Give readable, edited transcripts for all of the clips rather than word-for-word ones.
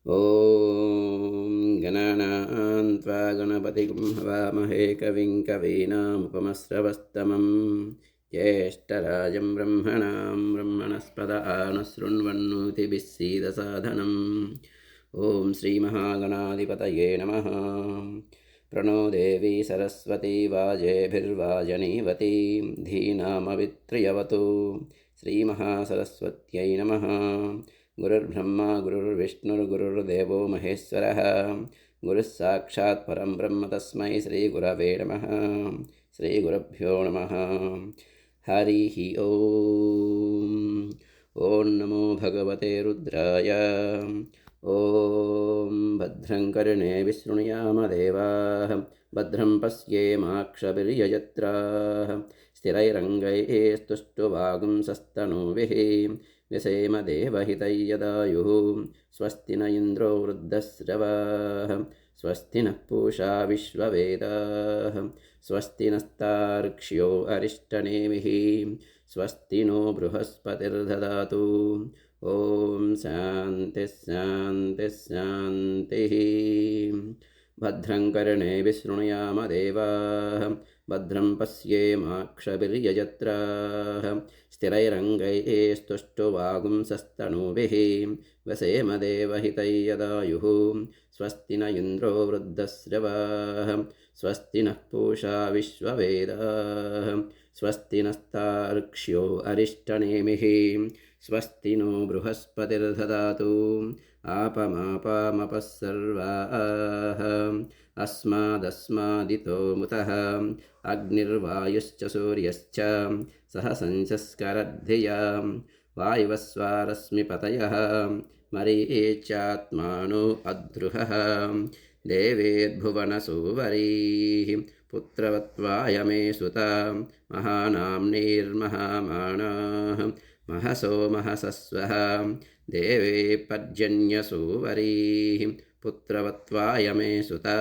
ॐ गणानां त्वा गणपतिं हवामहे कविं कवीनामुपमस्रवस्तमं ज्येष्ठराजं ब्रह्मणस्पद आनशृण्वन्नोतिभिः सीदसाधनम् ॐ श्रीमहागणाधिपतये नमः। प्रणो देवी सरस्वती वाजेभिर्वाजनीवती धीनामवित्र्यवतु श्रीमहासरस्वत्यै नमः। गुरुर्ब्रह्मा गुरुर्विष्णुर्गुरुर्देवो महेश्वरः गुरुः साक्षात् परं ब्रह्म तस्मै श्रीगुरवे नमः। श्रीगुरुभ्यो नमः। हरिः ॐ। ॐ नमो भगवते रुद्राय। ॐ भद्रं कर्णे विशृणुयाम देवाः भद्रं पश्येमाक्षभिर्यजत्राः स्थिरैरङ्गैस्तुष्टुवागुंसस्तनूभिः व्यसेम देवहितैयदायुः। स्वस्ति न इन्द्रो वृद्धश्रवाः स्वस्ति नः पूषा विश्ववेदाः स्वस्ति नस्तार्क्ष्यो अरिष्टनेमिः स्वस्ति नो बृहस्पतिर्ददातु। ॐ शान्तिः शान्तिः शान्तिः। भद्रं कर्णे विशृणुयाम देवाः भद्रं पश्येमाक्षभिर्यजत्राः स्थिरैरङ्गैस्तुष्टुवागुंसस्तनूभिः वसेम देवहितैयदायुः। स्वस्ति न इन्द्रो वृद्धश्रवाः स्वस्ति नः पूषा विश्ववेदाः स्वस्ति नस्तार्क्ष्यो अरिष्टनेमिः स्वस्ति नो बृहस्पतिर्ददातु। आपमापामपः सर्वाः अस्मादस्मादितो मुतः अग्निर्वायुश्च सूर्यश्च सह संचस्करद्धिया वायुवस्वारश्मिपतयः मरीचात्मानो अद्रुहः देवेर्भुवनसुवरीः पुत्रवत्वायमे सुता महानाम्नीर्महामानाः महसो महसस्वः देवे पर्जन्यसुवरीः पुत्रवत्वायमे सुता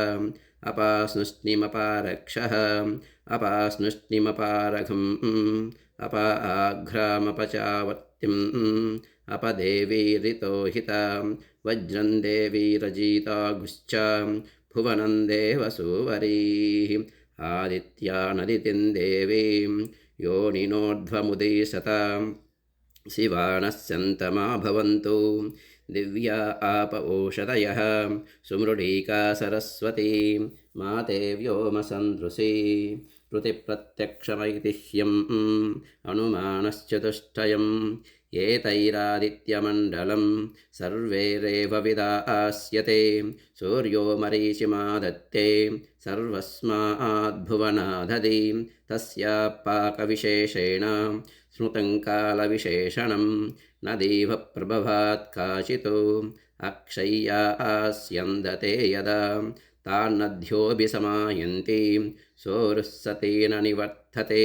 अपास्नुष्णिमपारक्षः अपास्नुष्णिमपारघम् अपाघ्रामपचावर्तिम् अपदेवीरितोहिता वज्रं देवीरजितागुश्च भुवनं देवसुवरीः आदित्यानदितिं देवीं योनिनोर्ध्वमुदीशताम् शिवानस्यन्तमा भवन्तु दिव्या आप ओषधयः सुमृडीका सरस्वती माते व्योमसन्दृशी श्रुतिप्रत्यक्षमैतिह्यम् अनुमानश्चतुष्टयम् एतैरादित्यमण्डलं सर्वैरेव विदास्यते सूर्यो मरीचिमादत्ते सर्वस्माद्भुवनादधि तस्याः पाकविशेषेण स्मृतं कालविशेषणं न दीवप्रभवात् काचितो अक्षय्या आस्यन्दते यदा तान्नद्योऽभिसमायन्ति सोरुस्सतेन निवर्तते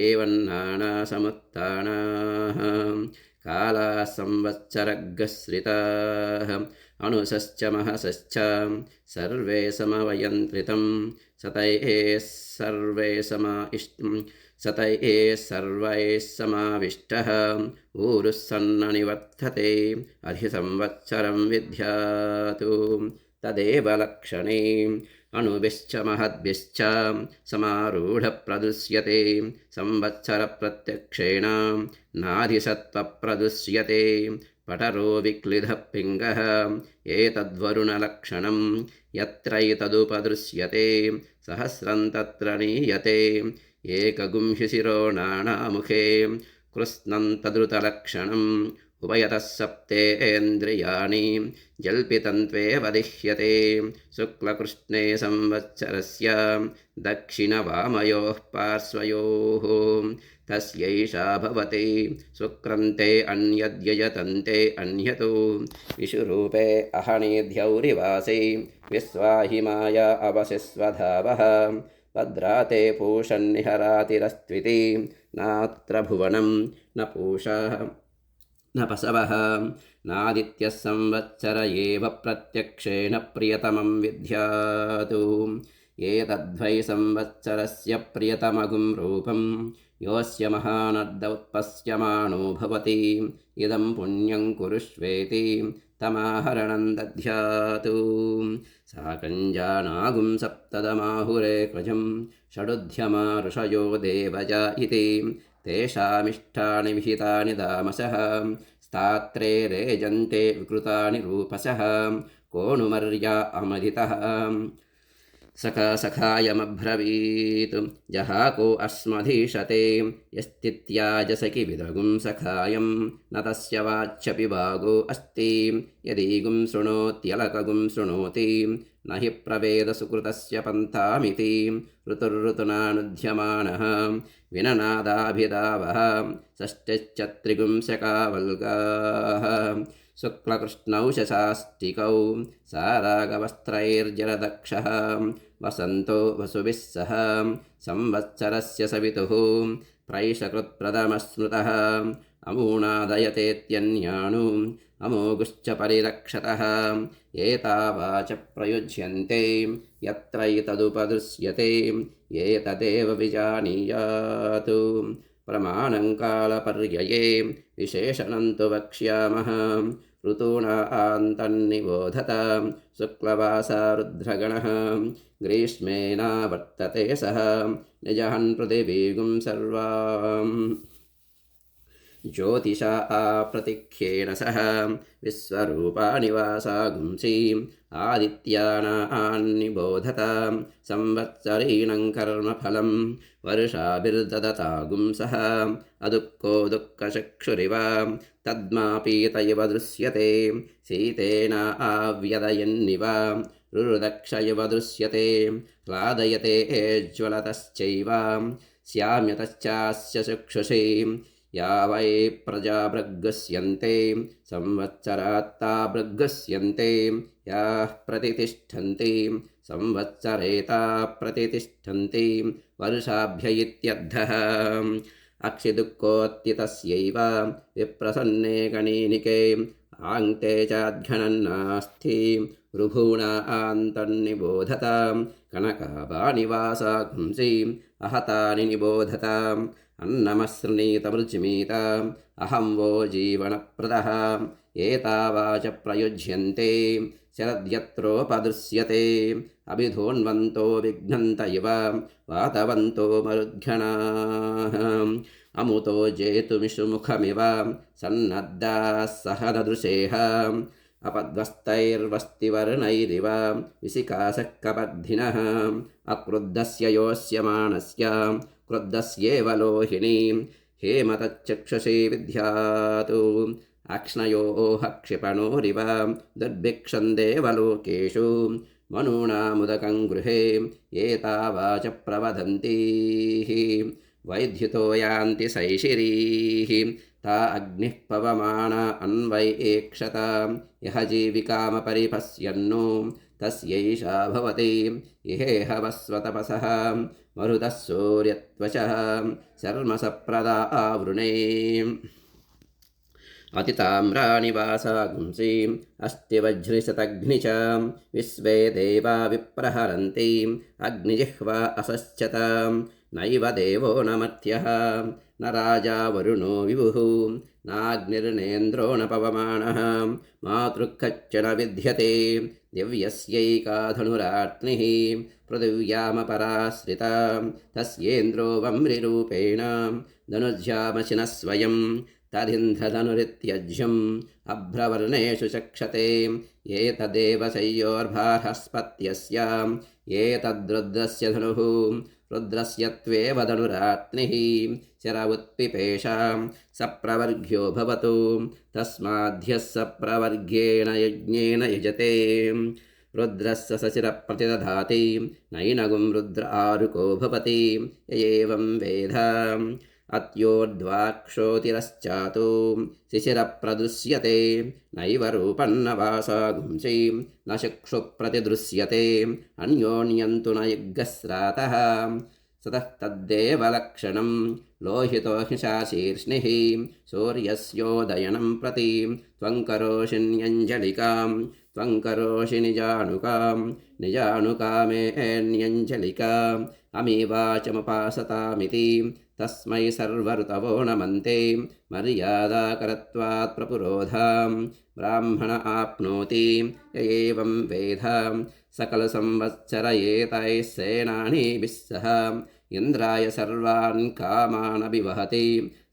एवं नानासमुत्थानाः कालाः संवत्सरगश्रिताः अनुसश्च महसश्च सर्वे समवयन्त्रितं सतैः सर्वैः समाविष्टः ऊरुः सन्न निवर्तते अधिसंवत्सरं विद्यातु तदेव लक्षणे अणुभिश्च महद्भिश्च समारूढप्रदृश्यते संवत्सरप्रत्यक्षेण नाधिसत्त्वप्रदृश्यते पटरो विक्लिधः पिङ्गः एतद्वरुणलक्षणं यत्रैतदुपदृश्यते सहस्रं तत्र नीयते एकगुंहिशिरो नानामुखे कृत्स्नं तद्रुतलक्षणम् उभयतः सप्तेन्द्रियाणि जल्पितन्त्वेव दिह्यते शुक्लकृष्णे संवत्सरस्य दक्षिणवामयोः पार्श्वयोः तस्यैषा भवति शुक्रन्ते अन्यद्यजतन्ते अन्यतो विषुरूपे अहनेध्यौरिवासि विश्वाहिमाया अवसिस्वधावः भद्राते पूषन्निहरातिरस्त्विति नात्र भुवनं न पूषा न पशवः नादित्यः संवत्सर एव प्रत्यक्षेण प्रियतमं विद्यातु एतद्वै संवत्सरस्य प्रियतमगुं रूपं योऽस्य महानर्दौत्पश्यमाणो भवति इदं पुण्यं कुरुष्वेति तमाहरणं दध्यातु साकञ्जानागुं सप्तदमाहुरेकजं षडुध्यमा ऋषयो देवजा इति तेषामिष्टानि विहितानि दामसः स्तात्रे रेजन्ते विकृतानि रूपसः को नु मर्या अमदितः सखायमब्रवीत् जहाको अस्मधीशते यस्तित्याजसखि विदगुं सखायं न तस्य वाच्यपि भागो अस्ति यदीगुं शृणोत्यलकगुं शृणोति न हि प्रवेदसुकृतस्य पन्थामिति ऋतुर्ऋतुनानुध्यमानः विननादाभिधावः षष्टिश्चत्रिगुंशकावल्गाः शुक्लकृष्णौ शशाष्टिकौ सारागवस्त्रैर्जलदक्षः वसन्तो वसुभिः सह संवत्सरस्य सवितुः प्रैषकृत्प्रथमस्मृतः अमूनादयतेत्यन्यानु अमोघुश्च परिरक्षतः एतावाच प्रयुज्यन्ते यत्रैतदुपदृश्यते एतदेव विजानीयातु प्रमाणं कालपर्यये विशेषणं तु वक्ष्यामः ऋतूनान्तन्निबोधत शुक्लवासा रुद्रगणः ग्रीष्मेनावर्तते सः निजहन् पृथिवीगुं सर्वाम् ज्योतिषा आप्रतिख्येन सह विश्वरूपानिवासागुंसि आदित्यानान्निबोधत संवत्सरीणं कर्मफलं वर्षाभिर्ददतागुं सः अदुःखो दुःखचक्षुरिव तद्मापीत इव दृश्यते शीतेन आव्यदयन्निव रुरुदक्ष इव दृश्यते ह्लादयते ज्वलतश्चैव श्याम्यतश्चास्य चक्षुषि या वै प्रजा भृग्गस्यन्ते संवत्सरात्ता भृग्गस्यन्ते याः प्रतितिष्ठन्ति संवत्सरेता प्रतितिष्ठन्ति वर्षाभ्य इत्यर्थः अक्षिदुःखोत्थितस्यैव विप्रसन्ने गणीनिके आङ्क्ते चाद्घनन्नास्ति ऋभूणान्तन्निबोधत कनकाभानिवासागुंसि अहतानि निबोधत अन्नमसृणीतमृज्मीत अहं वो जीवनप्रदः एतावाच प्रयुज्यन्ते शरद्यत्रोपदृश्यते अभिधोन्वन्तो विघ्नन्त इव वातवन्तो मरुद्घनाः अमुतो जेतुमिषुमुखमिव सन्नद्धाः सहददृशेः अपद्वस्तैर्वस्तिवर्णैरिव विशिखासः कपर्धिनः अक्रुद्धस्य योऽस्यमानस्य क्रुद्धस्येव लोहिनी हेमतच्चक्षुषे विद्यातु अक्ष्णयोः क्षिपणोरिव दुर्भिक्षं देवलोकेषु मनूनामुदकं गृहे एतावाच प्रवदन्तीः वैद्युतो यान्ति शैशिरीः ता अग्निः पवमाना अन्वैक्षत यः जीविकामपरिपश्यन्नो तस्यैषा भवति इहेह वस्वतपसः मरुतः सूर्यत्वचः शर्मसप्रदा आवृणे अतिताम्रानिवासागुंसि अस्तिवज्रिशतघ्नि च विश्वे देवा विप्रहरन्ति अग्निजिह्वा असश्चत नैव देवो न मर्त्यः न राजा वरुणो विभुः नाग्निर्नेन्द्रो न पवमानः मातृकच्च न विद्यते दिव्यस्यैका धनुरात्निः पृथिव्यामपराश्रिता तस्येन्द्रो वम्रिरूपेण धनुज्यामशिनः स्वयं तदिन्ध्रधनुरित्यज्यम् अभ्रवर्णेषु चक्षते एतदेव शय्योर्भाहस्पत्यस्य एतद्रुद्रस्य धनुः रुद्रस्य त्वेव धनुरात्निः शर उत्पिपेषां सप्रवर्ग्यो भवतु तस्माद्ध्यः सप्रवर्ग्येण यज्ञेन यजते रुद्रस्य सशिरप्रतिदधाति नैनगुं रुद्र आरुको भवति य एवं वेद अत्योर्ध्वाक्षोतिरश्चातु शिशिरप्रदृश्यते नैव रूपन्न वासागुंसि न चक्षुप्रतिदृश्यते अन्योन्यं तु न युग्गस्रातः सतः तद्देवलक्षणं लोहितो हिशाशीर्ष्णिः सूर्यस्योदयनं प्रति त्वं करोषिण्यञ्जलिकां त्वं करोषि निजानुकामेऽन्यञ्जलिका अमीवाचमुपासतामिति तस्मै सर्वऋतवो नमन्ते मर्यादाकरत्वात् प्रपुरोधां ब्राह्मण आप्नोति य एवं वेद सकलसंवत्सरयेतैः सेनानीभिः सह इन्द्राय सर्वान् कामान् अभिवहति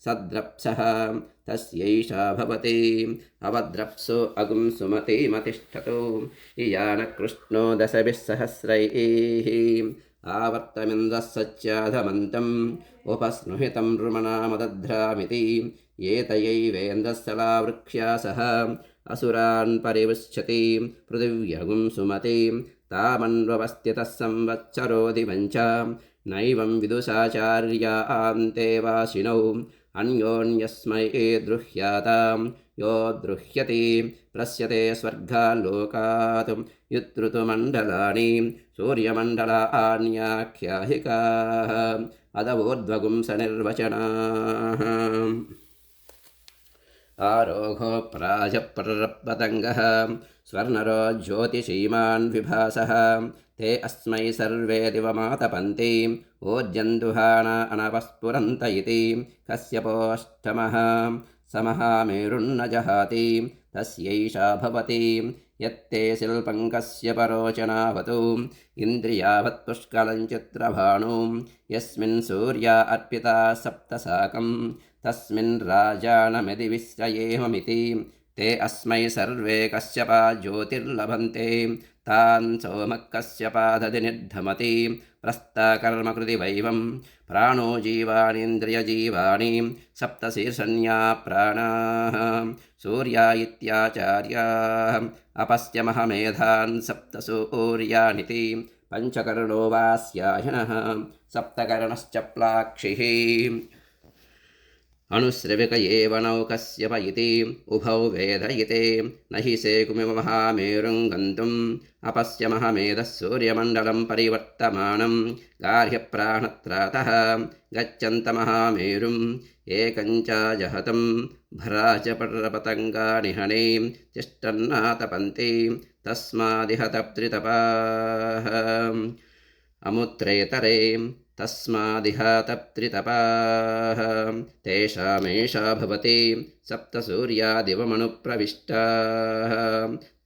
सद्रप्सः तस्यैषा भवति अवद्रप्सो अगुं सुमतिमतिष्ठतु इयानकृष्णो दशभिः सहस्रैः आवर्तमिन्द्रः सच्याधमन्तम् उपस्नुहितं नृमणामदध्रामिति एतयैवेन्द्रस्थलावृक्ष्या सह असुरान् परिवृच्छति पृथिव्यगुं सुमति तामन्ववस्थितः संवत्सरो दिवञ्च नैवं विदुषाचार्यान्ते वासिनौ अन्योन्यस्मै द्रुह्यातां यो द्रुह्यति प्रस्यते स्वर्गाल्लोकात् युत्ऋतुमण्डलानि सूर्यमण्डलान्याख्याहिकाः अदवोर्ध्वगुं सनिर्वचनाः आरोघो प्राजपरपतङ्गः स्वर्णरो ज्योतिषीमान् विभासः ते अस्मै सर्वे दिवमातपन्ति ओज्जन्तुहाना अनवस्फुरन्त इति कस्यपोऽष्टमः समहामेरुन्न जहाति तस्यैषा भवति यत्ते शिल्पं कस्य परोचनावतु इन्द्रियावत्पुष्कलं चित्रभाणु यस्मिन् सूर्या अर्पिता सप्तसाकं तस्मिन् राजानमिति विश्रयेममिति ते अस्मै सर्वे कश्यपा ज्योतिर्लभन्ते तान् सोमः कश्यपादधि निर्धमति प्रस्ताकर्मकृति वैवं प्राणो जीवानीन्द्रियजीवानि सप्तशीर्षण्या प्राणाः सूर्या इत्याचार्याः अपश्यमहमेधान् सप्तसूर्यानिति पञ्चकर्णो वास्यायनः सप्तकर्णश्च प्लाक्षिः अनुश्रविक एव नौकस्यप इति उभौ वेदयिते न हि सेकुमिव महामेरुं गन्तुम् अपश्यमहमेधः सूर्यमण्डलं परिवर्तमानं गार्ह्यप्राणत्रातः गच्छन्तमहामेरुम् एकञ्चाजहतं भराचपर्वतङ्गानिहने तिष्ठन्नातपन्ति तस्मादिह तप्त्रितपाः अमुत्रेतरे तस्मादिह तप्त्रितपाः तेषामेषा भवति सप्तसूर्यादिवमनुप्रविष्टाः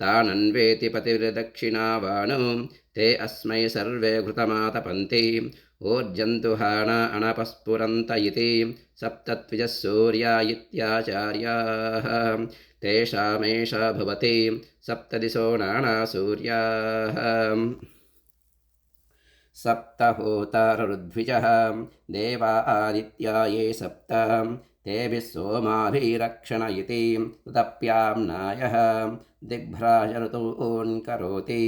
तानन्वेति पतिर्दक्षिणावाणो ते अस्मै सर्वे घृतमातपन्ति ऊर्जन्तुहाना अनपस्फुरन्त इति सप्तत्विजः सूर्या इत्याचार्याः तेषामेषा भवति सप्तदिशो नाना सूर्याः सप्तहोताररुद्विजः देवा आदित्या ये सप्त तेभिः सोमाभिरक्षण इति ऋतप्याम्नायः दिग्भ्राजऋतून् करोति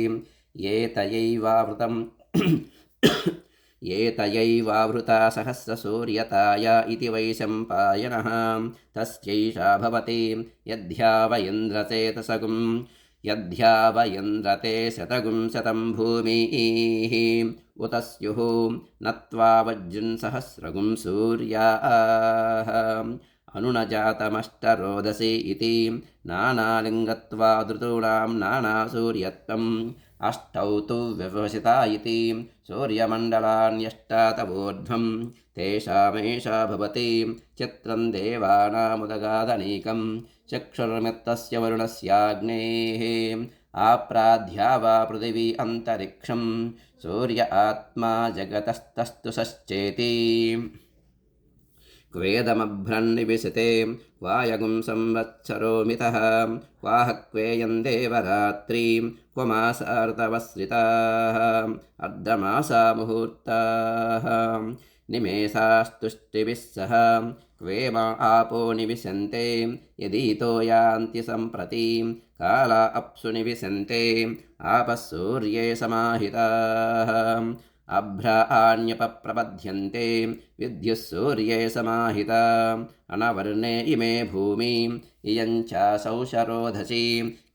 एतयैवावृता सहस्रसूर्यताया इति वैशम्पायनः तस्यैषा भवति यद्ध्यावयन्द्रते शतगुं शतं भूमिः उत स्युः नत्वा वज्रुंसहस्रगुं सूर्याः अनुनजातमष्टरोदसी इति नानालिङ्गत्वादृतूनां नानासूर्यत्वम् अष्टौ तु व्यवसिता इति सूर्यमण्डलान्यष्टातवोर्ध्वं तेषामेषा भवति चित्रं देवानामुदगादनीकं चक्षुर्मित्रस्य वरुणस्याग्नेः आप्राध्या वा पृथिवी अन्तरिक्षं सूर्य आत्मा जगतस्तस्तु सश्चेति क्वेदमभ्रन्निविशते क्वायगुं संवत्सरो मितः क्वाह क्वेयं देवरात्रिं क्व मासार्तवस्रिताः अर्धमासा मुहूर्ताः निमेषास्तुष्टिभिः सह क्वेमा आपो निविशन्ते यदीतो यान्ति सम्प्रति काला अप्सु निविशन्ते आपः सूर्ये समाहिताः अभ्राण्यपप्रपद्यन्ते विद्युः सूर्ये समाहिता अनवर्णे इमे भूमि इयञ्चासौ शरोधसी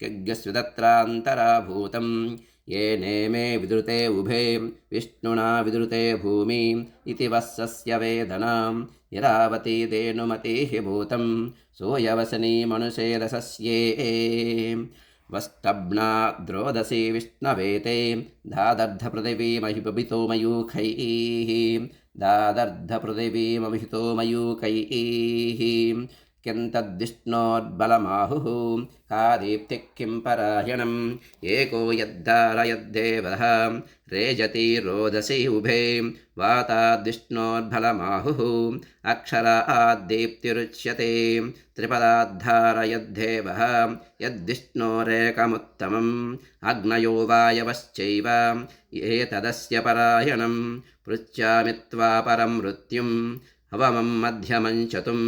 किग्स्विदत्रान्तराभूतं ये नेमे विदृते उभे विष्णुना विदृते भूमि इति वत्सस्य वेदनां इरावती धेनुमतिः भूतं सूयवसनी मनुषेदसस्ये वष्टब्ना द्रोदसी विष्णवेते धादर्धपृथिवी महिपबितो मयूखैः दादर्धपृथिवीमभिहितो मयूकैः किन्तद्विष्णोर्बलमाहुः का दीप्तिः किं परायणम् एको यद्धारयद्देवः रेजति रोदसी उभे वाताद्विष्णोर्बलमाहुः अक्षराद्दीप्तिरुच्यते त्रिपदाद्धारयद्देवः यद्विष्णोरेकमुत्तमम् अग्नयो वायवश्चैव एतदस्य परायणम् पृच्छामि त्वा परं मृत्युम् अवमं मध्यमं चतुं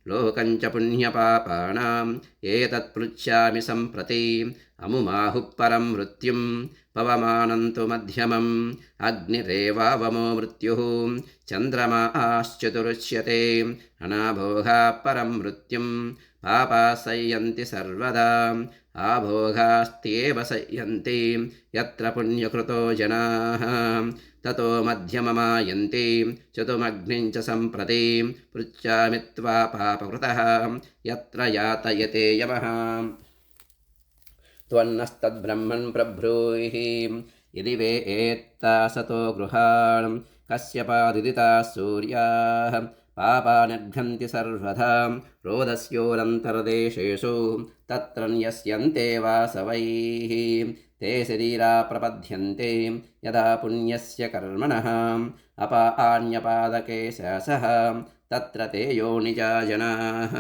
लोकं च पुण्यपापानाम् एतत् पृच्छामि सम्प्रति अमुमाहुः परं मृत्युं पवमानं तु मध्यमम् अग्निरेवावमो मृत्युः चन्द्रमाश्चतुरुच्यते अनाभोगाः परं मृत्युं पापाः संयन्ति सर्वदा आभोगास्त्येव संयन्ति यत्र पुण्यकृतो जनाः ततो मध्यममायन्ति चतुमग्निं च सम्प्रति पृच्छामि त्वा पापकृतः यत्र यातयते यमः त्वन्नस्तद्ब्रह्मन् प्रब्रूहि यदि वेत्ता सतो गृहाणं कस्यपादिदिताः सूर्याः पापानिर्घन्ति सर्वथा रोदस्योरन्तर्देशेषु तत्र न्यस्यन्ते वासवैः ते शरीरा प्रपद्यन्ते यदा पुण्यस्य कर्मणः अपान्यपादके सः तत्र ते योनिजा जनाः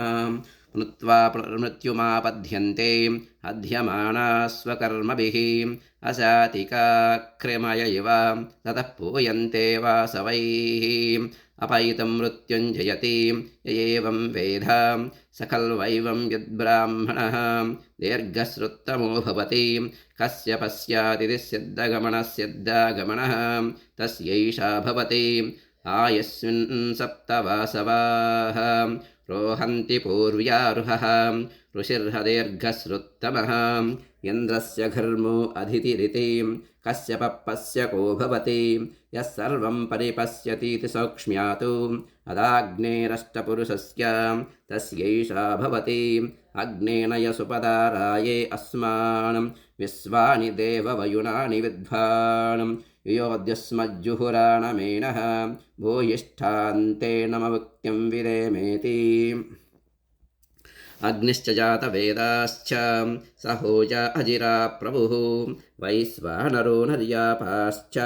मृत्वा मृत्युमापद्यन्ते अध्यमानाः स्वकर्मभिः असातिकाक्रमय इव ततः पूयन्ते वासवैः अपैतं मृत्युञ्जयति य एवं वेद स खल्वैवं यद्ब्राह्मणः दीर्घश्रुत्तमो भवति कस्य पश्यादिति सिद्धगमनः तस्यैषा भवति आयस्मिन् सप्तवासवाः रोहन्ति पूर्व्यारुहः ऋषिर्हदीर्घश्रुत्तमः इन्द्रस्य घर्मो अधितिरिति कस्य पप्पस्य को भवति यः सर्वं परिपश्यतीति सौक्ष्म्यातु अदाग्नेरष्टपुरुषस्य तस्यैषा भवति अग्नेन यसुपदाराये अस्मान् विश्वानि देववयुनानि विद्वान् योऽद्यस्मज्जुहुराणमेनः भूयिष्ठान्तेनमवक्त्यं विदेमेति अग्निश्च जातवेदाश्च सहोजा अजिरा प्रभुः वैश्वानरो नर्यापाश्च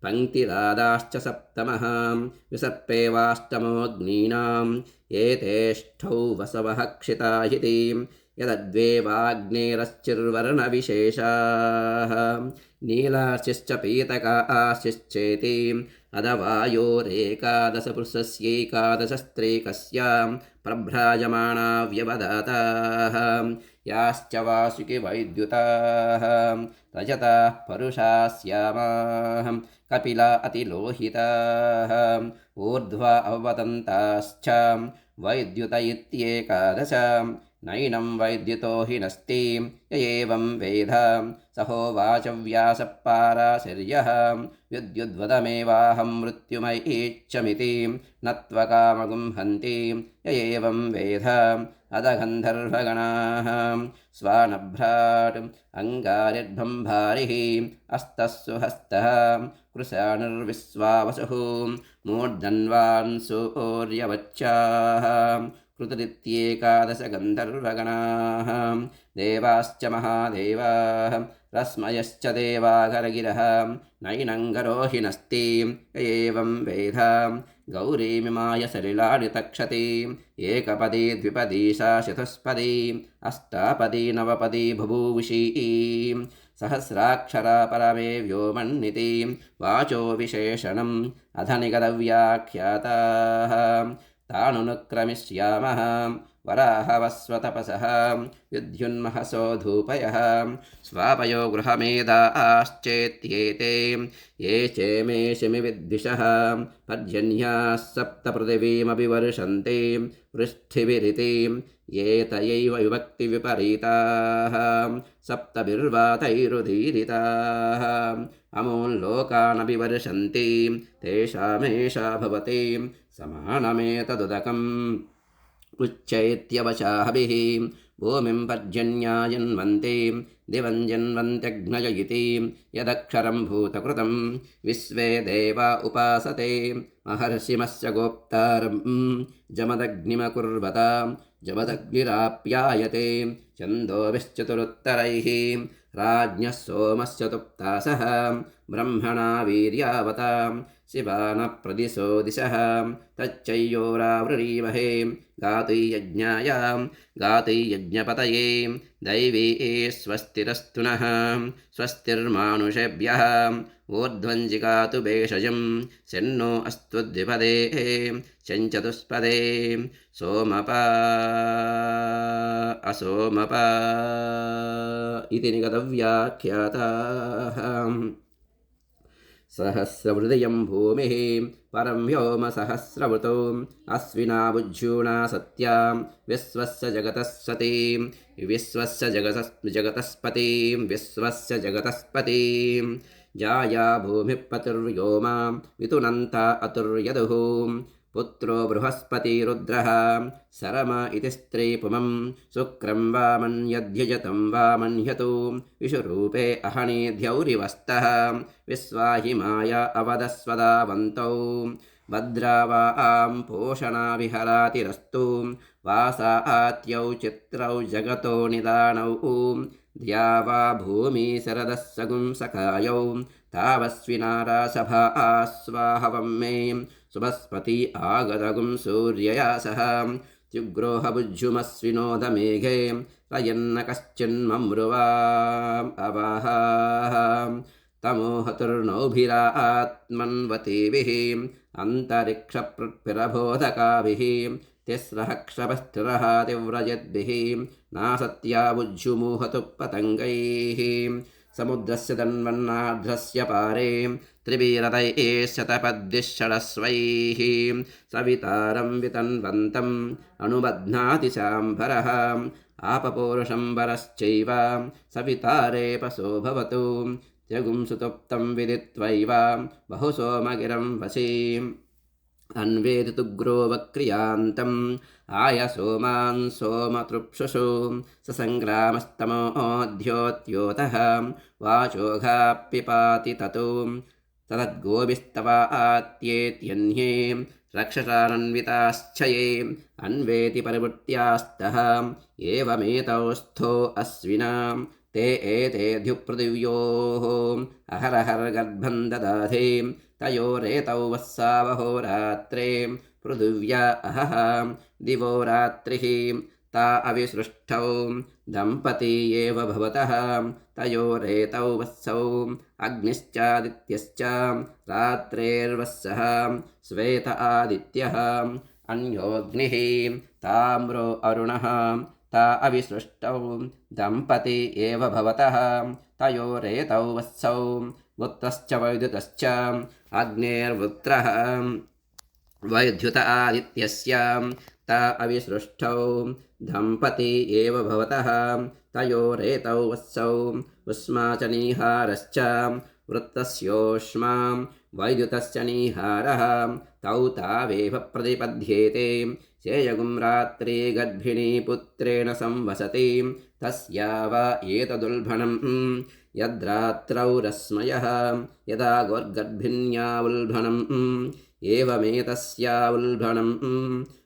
पङ्क्तिरादाश्च सप्तमः विसर्पेवाष्टमोऽग्नीनाम् एतेष्ठौ वसवः क्षिता इति यदद्वेवाग्नेरश्चिर्वर्णविशेषाः नीलाशिश्च पीतकाशिश्चेति अदवायोरेकादशपुरुषस्यैकादशस्त्रीकस्यां प्रभ्राजमाणा व्यवदाताः याश्च वासुकि वैद्युताः रजताः परुषाः श्यामाः कपिला अतिलोहिताः ऊर्ध्वा अवतन्ताश्च वैद्युत इत्येकादश नैनं वैद्युतो हि नस्ति य एवं वेद सहोवाच व्यासपाराशर्यः विद्युद्वदमेवाहं मृत्युमयीच्छमिति न त्वकामगुं हन्ति य एवं वेद अदगन्धर्वगणाः स्वानभ्राट् अङ्गारिर्भम्भारिः अस्तस्सु हस्तः कृशानुर्विश्वावसुः मूर्धन्वान् सूर्यवच्चाः कृतरित्येकादश गन्धर्वगणाः देवाश्च महादेवाः रश्मयश्च देवागरगिरः नैनङ्गरो हि नस्ति य एवं वेद गौरीमिमाय सलिलानि तक्षति एकपदी द्विपदी सा चतुष्पदी अष्टापदी नवपदी बभूवुषी सहस्राक्षरा परमे व्योमन्निति वाचो विशेषणम् अधनिगदव्याख्याताः तानुनुक्रमिष्यामः वराहवस्वतपसः विद्युन्महसो धूपयः स्वापयो गृहमेधाश्चेत्येते ये चेमेषिमि विद्विषः पर्जन्याः सप्तपृथिवीमभिवर्षन्ते वृष्टिभिरिति ये तयैव विभक्तिविपरीताः सप्तभिर्वातैरुदीरिताः अमूल्लोकानभिवर्षन्ति तेषामेषा भवति समानमेतदुदकम् उच्चैत्यवचाभिः भूमिं पर्जन्यायन्वन्ते दिवं जन्वन्त्यग्नय इति यदक्षरं भूतकृतं विश्वे देवा उपासते महर्षिमस्य गोप्तारं जमदग्निमकुर्वत जमदग्निराप्यायते छन्दोभिश्चतुरुत्तरैः राज्ञः सोमस्य तुप्तासः ब्रह्मणा वीर्यावता शिवानः प्रदिशो दिशः तच्चैयोरावृणीमहे गातुयज्ञाय गातुयज्ञपतये दैवी स्वस्तिरस्तु नः स्वस्तिर्मानुषेभ्यः ऊर्ध्वञ्जिगातु भेषजं शन्नो अस्तु द्विपदे शञ्चतुष्पदे सोमपा असोमपा इति निगतव्याख्याताः सहस्रहृदयं भूमिः परं व्योम सहस्रवृतो अश्विना बुज्यूणा सत्यां विश्वस्य जगतः सतीं विश्वस्य जगतस्पतिं विश्वस्य जगतस्पतिं जाया भूमिपतिर्व्योमा वितुनन्ता अतुर्यदुः पुत्रो बृहस्पतिरुद्रः शरम इति स्त्रीपुमं शुक्रं वा मन्यध्यजतं वा मन्यतु विषुरूपे अहनीध्यौरिवस्तः विश्वाहि माया अवदस्वदावन्तौ भद्रा वा आं पोषणा विहरातिरस्तु वासा आत्यौ चित्रौ जगतो निदानौ ध्या वा भूमि शरदः सगुंसकायौ तावस्विनारासभा आस्वाहवं मे सुबस्पति आगतगुं सूर्यया सह त्युग्रोहभुज्युमस्विनोदमेघे रयन्न कश्चिन्ममृवाम् अवाहाः तमोहतुर्नौभिरात्मन्वतीभिः अन्तरिक्षपृथ्विरबोधकाभिः तिस्रः क्षपस्थिरः तिव्रजद्भिः नासत्या भुज्युमुहतु पतङ्गैः समुद्रस्य तन्वन्नार्ध्रस्य पारे त्रिभिरतैः शतपद्भिश्षडस्वैः सवितारं वितन्वन्तम् अनुबध्नाति शाम्भरः आपपौरुषम्बरश्चैव सवितारे पशो भवतु जगुं सुतप्तं विदित्वैव बहुसोमगिरं वशीम् अन्वेदितुग्रो वक्रियान्तम् आयसोमान् सोमतृप्सुषु ससङ्ग्रामस्तमोऽध्योत्योतः वाचोघाप्पिपाति ततो तदद्गोभिस्तवात्येत्यन्ये रक्षसारन्विताश्च ये अन्वेति परिवृत्यास्तः एवमेतौ स्थो अश्विनां ते एतेऽध्युपृथिव्योः अहरहर्गर्भं ददाधे तयोरेतौ वस्सावहोरात्रे पृथिव्या अहः दिवो रात्रिः ता अविसृष्टौ दम्पती एव भवतः तयोरेतौ वत्सौ अग्निश्चादित्यश्च रात्रेर्वस्सः श्वेत आदित्यः अन्योऽग्निः ताम्रो अरुणः ता अविसृष्टौ दम्पती एव भवतः तयोरेतौ वत्सौ वृत्रश्च वैद्युतश्च अग्नेर्वृत्रः वैद्युत आदित्यस्य ता अविसृष्टौ दम्पती एव भवतः तयोरेतौ वत्सौ उष्मा च नीहारश्च वृत्तस्योष्मा वैद्युतस्य नीहारः तौ तावेव प्रतिपद्येते शेयगुं रात्रि गर्भिणी पुत्रेण संवसति तस्या वा एतदुल्भणं यद्रात्रौ रश्मयः यदा गोर्गर्भिण्या उल्भणम् एवमेतस्या उल्भणं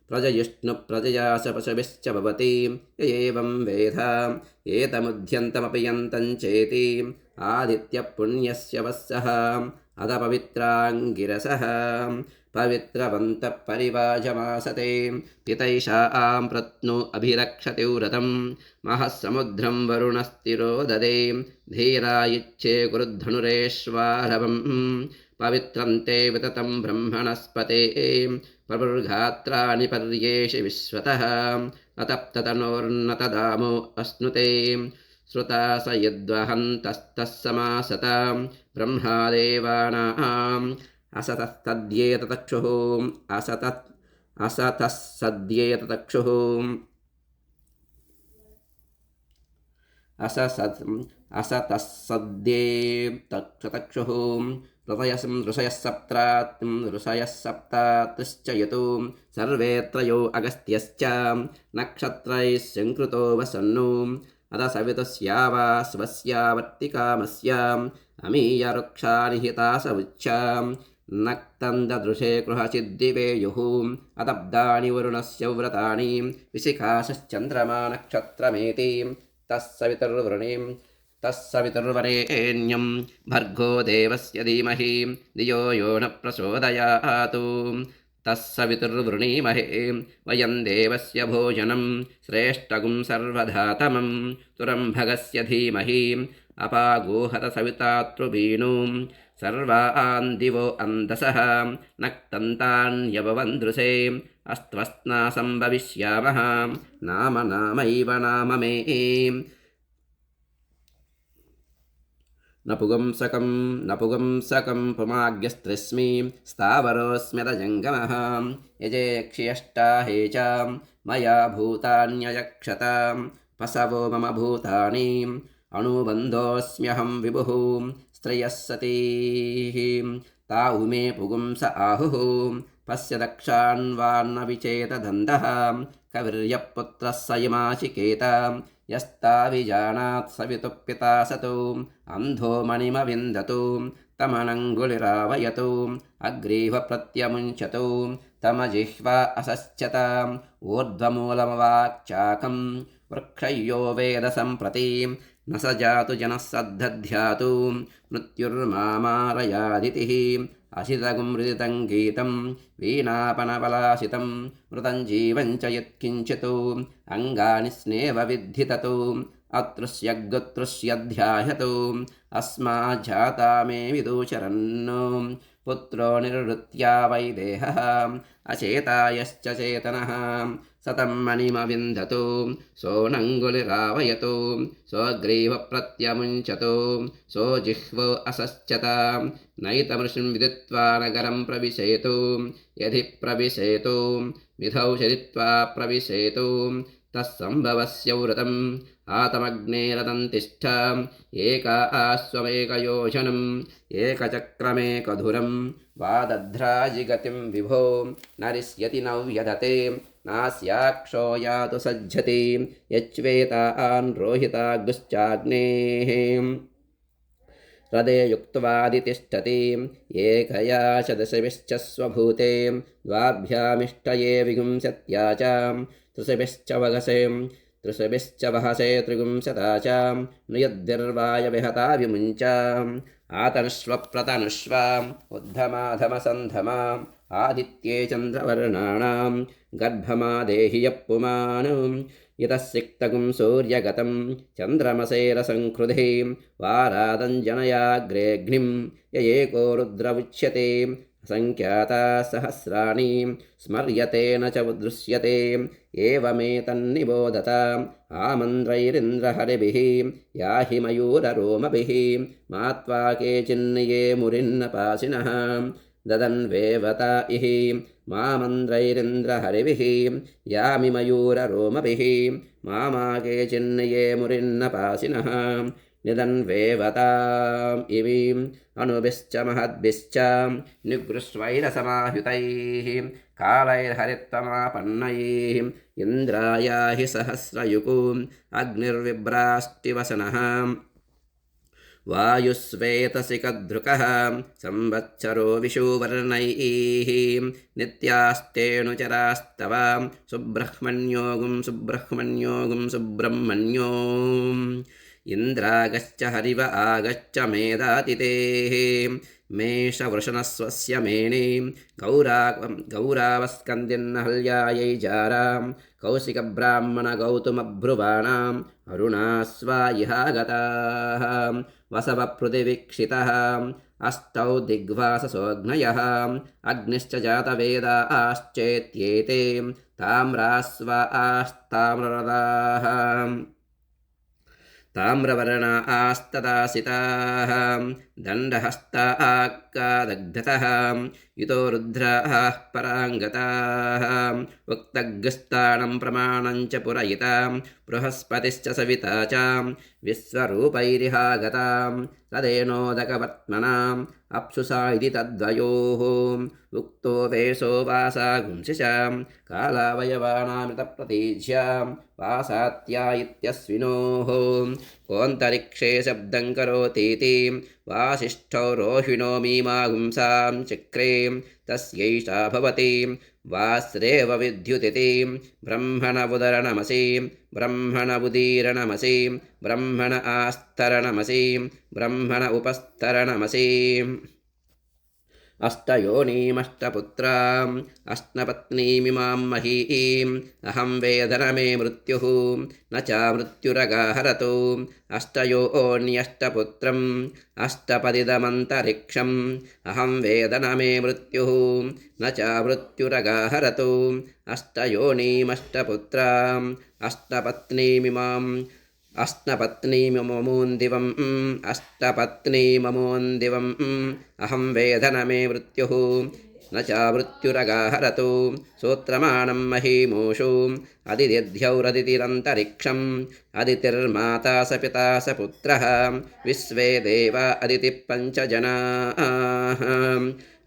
प्रजयिष्णुप्रजया स पशुभिश्च भवति य एवं वेद एतमुद्यन्तमपि यन्तं चेति आदित्यपुण्यस्य वत्सः अदपवित्राङ्गिरसः पवित्रवन्तः परिवाजमासते पितैषां प्रत्नु अभिरक्षति व्रतं महःसमुद्रं वरुणस्तिरो ददे धीरायुच्छे कुरुद्धनुरेश्वारवम् पवित्रं ते विततं ब्रह्मणस्पते प्रभुर्गात्राणि पर्येषि विश्वतः अतप्ततनोर्नतदामो अश्नुते श्रुता स यद्वहन्तस्तः समासत ब्रह्मादेवानाम् असतस्तद्येतचक्षुः असतः सद्येतचक्षुः असतस्सद्ये तक्षुः ऋषयः सप्तात्रिश्च यतो सर्वे त्रयो अगस्त्यश्च नक्षत्रैः सङ्कृतो वसन्नु अथ सवितुस्यावा स्वस्यावर्तिकामस्याम् अमीयरुक्षा निहिता स उच्चाम् नक्तं ददृशे गृहचिद्दिवेयुः अतब्दानि वरुणस्य व्रतानि विशिखाश्चन्द्रमा नक्षत्रमेति तस्सवितुर्वरेण्यं भर्गो देवस्य धीमहि धियो यो न प्रचोदयात् तस्सवितुर्वृणीमहे वयं देवस्य भोजनं श्रेष्ठगुं सर्वधातमं तुरम्भगस्य धीमहि अपागोहत सवितातृवीणुं सर्वान् दिवो अन्धसः नक्तन्तान्यववन्दृशे अस्त्वस्ना सम्भविष्यामः नाम नामैव नाम मे नपुंसकं पुमाग्यस्त्रिस्मि स्थावरोऽस्म्यदजङ्गमः यजेक्षियष्टाहे च मया भूतान्ययक्षतां पशवो मम भूतानि अणुबन्धोऽस्म्यहं विभुः स्त्रियः सतीः ताहु मे पुगुंस आहुः पश्य दक्षान्वान्न विचेतदन्तः कविर्यपुत्रः स इमाचिकेत यस्ताविजानात् सवितुः पिता सतु अन्धो मणिमविन्दतु तमनङ्गुलिरावयतु अग्रीव प्रत्यमुञ्चतु तमजिह्वा असश्चत ऊर्ध्वमूलमवाक्चाकं वृक्षयो वेद सम्प्रति न स जातु जनः सद्धध्यातु मृत्युर्मामारयादितिः असितगुं मृदितं गीतं वीणापनपलासितं मृतं जीवं च यत्किञ्चित् अङ्गानि स्नेव विद्धि ततु अतृष्यगुतृष्यध्याह्यतु अस्माज्जाता मे विदूचरन् पुत्रो निर्वृत्या वैदेहः अचेतायश्च चेतनः सतं मणिमविन्दतु सोऽनङ्गुलिरावयतु स्वग्रीवप्रत्यमुञ्चतु सोऽजिह्वो असश्चत नैतमृषिं विदित्वा नगरं प्रविशेतु यदि प्रविशेतु विधौ चरित्वा प्रविशेतु तत्सम्भवस्य व्रतम् आतमग्नेरतन्तिष्ठ एकाश्वमेकयोजनम् एकचक्रमेकधुरं वादध्राजिगतिं विभो नरिष्यति न व्यधते नास्याक्षो यातु सज्जति यच्वेतान् रोहिताग्श्चाग्नेः हृदे युक्त्वादितिष्ठति एकया च दशभिश्च स्वभूते द्वाभ्यामिष्टये विगुंसत्या च त्रिशभिश्च वहसे त्रिगुंसता च नयद्भिर्वाय विहता विमुञ्च आतनुष्व प्रतनुष्व उद्धमाधमसन्धमा आदित्ये चन्द्रवर्णानां गर्भमादेहि यः पुमान् यतः सिक्तगुं सूर्यगतं चन्द्रमसेरसङ्कृधे वारादञ्जनयाग्रेऽग्निं य एको रुद्र उच्यते असङ्ख्याता सहस्राणि स्मर्यते न च दृश्यते एवमेतन्निबोधत आमन्द्रैरिन्द्रहरिभिः याहि मयूररोमभिः मात्वा केचिन्निये मुरिन्नपासिनः ददन्वेवता इहि मामन्द्रैरिन्द्रहरिभिः यामि मयूररोमभिः मामा केचिन्निये मुरिन्नपासिनः निदन्वेवताम् इवीम् अनुभिश्च महद्भिश्च निगृह्वैरसमाहुतैः कालैर्हरित्वमापन्नैः इन्द्राया हि सहस्रयुगो अग्निर्विभ्राष्टिवसनः वायुस्वेतसिकधृकः संवत्सरो विषुवर्णैः नित्यास्तेऽनुचरास्तव सुब्रह्मण्योगुं सुब्रह्मण्यो इन्द्रागश्च हरिव आगश्च मेधातिथेः मेषवृषणस्वस्य मेने गौरावस्कन्दिन्नहल्यायै जारां कौशिकब्राह्मणगौतमभ्रुवाणाम् अरुणास्वा इहागताः वसवपृथिवीक्षितः अष्टौ दिग्वाससोऽग्नयः अग्निश्च जातवेदाश्चेत्येते ताम्रास्वा आस्ताम्ररथाः ताम्रवर्णा आस्तदासिताः दण्डहस्ताकादग्धतः युतो रुद्राः पराङ्गताः उक्तग्रस्तानं प्रमाणं च पुरयिता बृहस्पतिश्च सविता च विश्वरूपैरिहागतां तदेनोदकवर्त्मनाम् अप्सुसा इति तद्वयोः उक्तो वेशो वासा गुंसिषां कालावयवानामृतप्रतीज्यां वासात्या इत्यस्विनोः कोऽन्तरिक्षे शब्दं करोतीति वासिष्ठौ रोहिणो मीमागुंसां चक्रे तस्यैषा भवति वास्रेव विद्युतिति ब्रह्मणमुदरणमसि ब्रह्मणमुदीरणमसि ब्रह्मण आस्तरणमसि ब्रह्मण उपस्तरणमसि अष्टयोनीमष्टपुत्राम् अष्टपत्नीमिमां महीम् अहं वेदन मे मृत्युः न च मृत्युरगाहरतु अष्टयोन्यष्टपुत्रम् अष्टपदिदमन्तरिक्षम् अहं वेदन मे मृत्युः न च मृत्युरगाहरतु अष्टयोनीमष्टपुत्राम् अष्टपत्नीमिमाम् अष्टपत्नीममोन्दिवम् अष्टपत्नीममोन्दिवम् अहं वेदन मे मृत्युः न च मृत्युरगाहरतु सूत्रमाणं महीमूषु अदितिर्ध्यौरदितिरन्तरिक्षम् अदितिर्माता स पिता स पुत्रः विश्वे देवा अदितिः पञ्चजनाः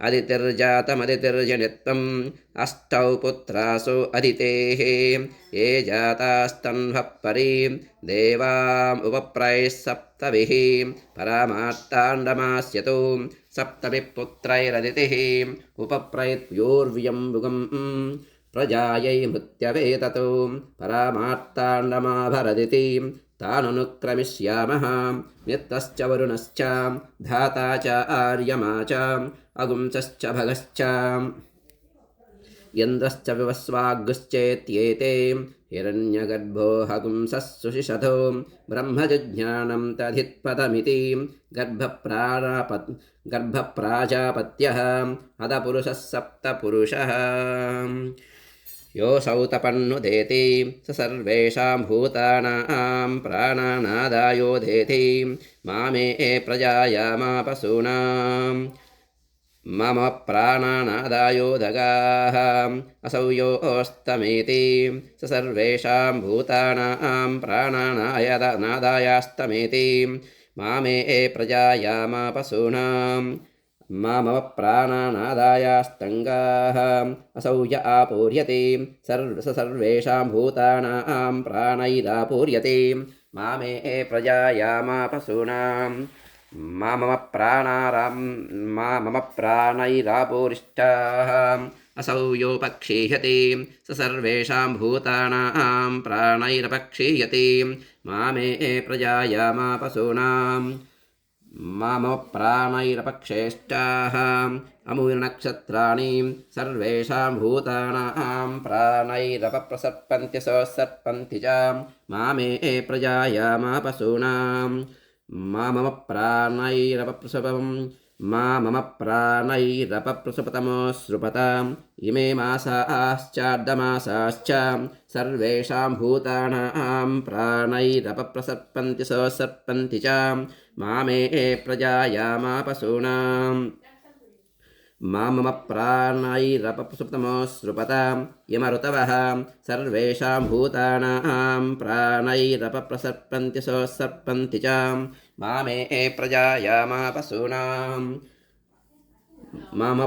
अदितिर्जातमदितिर्जनित्वम् अष्टौ पुत्रासु अदितेः ये जातास्तन्वः परि देवामुपप्रैः सप्तभिः परामार्ताण्डमास्यतु सप्तभिः पुत्रैरदितिः उपप्रैत्योर्व्यम्बुगम् प्रजायै मृत्यवे ततो परामार्ताण्डमाभरदिति ताननुक्रमिष्यामः नित्यश्च वरुणश्च धाता च आर्यमा च अगुंसश्च भगश्च यन्द्रश्च विवस्वागुश्चेत्येते हिरण्यगर्भो हगुंसः सुशिषधो ब्रह्मजिज्ञानं तधित्पदमिति गर्भप्राजापत्यः अदपुरुषः सप्तपुरुषः योऽसौ तपन्नुदेति स सर्वेषां भूतानां प्राणानादायोदेति मामे प्रजायामापसूनाम् मम प्राणानादायोदगाः असौ योऽस्तमेति स सर्वेषां भूतानां प्राणानादायास्तमेति मामे प्रजायामापसूनाम् मम प्राणानादायास्तङ्गाः असौ य आपूर्यते सर्वेषां भूतानां प्राणैरापूर्यते मामे प्रजायामापसूनाम् मम प्राणैरापूरिष्टाः असौ योपक्षीयते स सर्वेषां भूतानां प्राणैरपक्षीयते मामे प्रजायामापसूनाम् मम प्राणैरपक्षेष्टाः अमूलनक्षत्राणि सर्वेषां भूतानां प्राणैरपप्रसर्पन्ति सर्पन्ति च मामे प्रजायामापसूनाम् मम प्राणैरपप्रसपम् मम प्राणैरपप्रसपतमोऽश्रुपताम् इमे मासाश्चार्धमासाश्च सर्वेषां भूतानां प्राणैरपप्रसर्पन्ति सर्पन्ति च मामे प्रजायामापसूनाम् मम प्राणैरपप्रसुप्तमोऽश्रुपताम् यमऋतवः सर्वेषां भूतानां प्राणैरपप्रसर्पन्ति सर्पन्ति च मामे प्रजायामापसूनाम् मम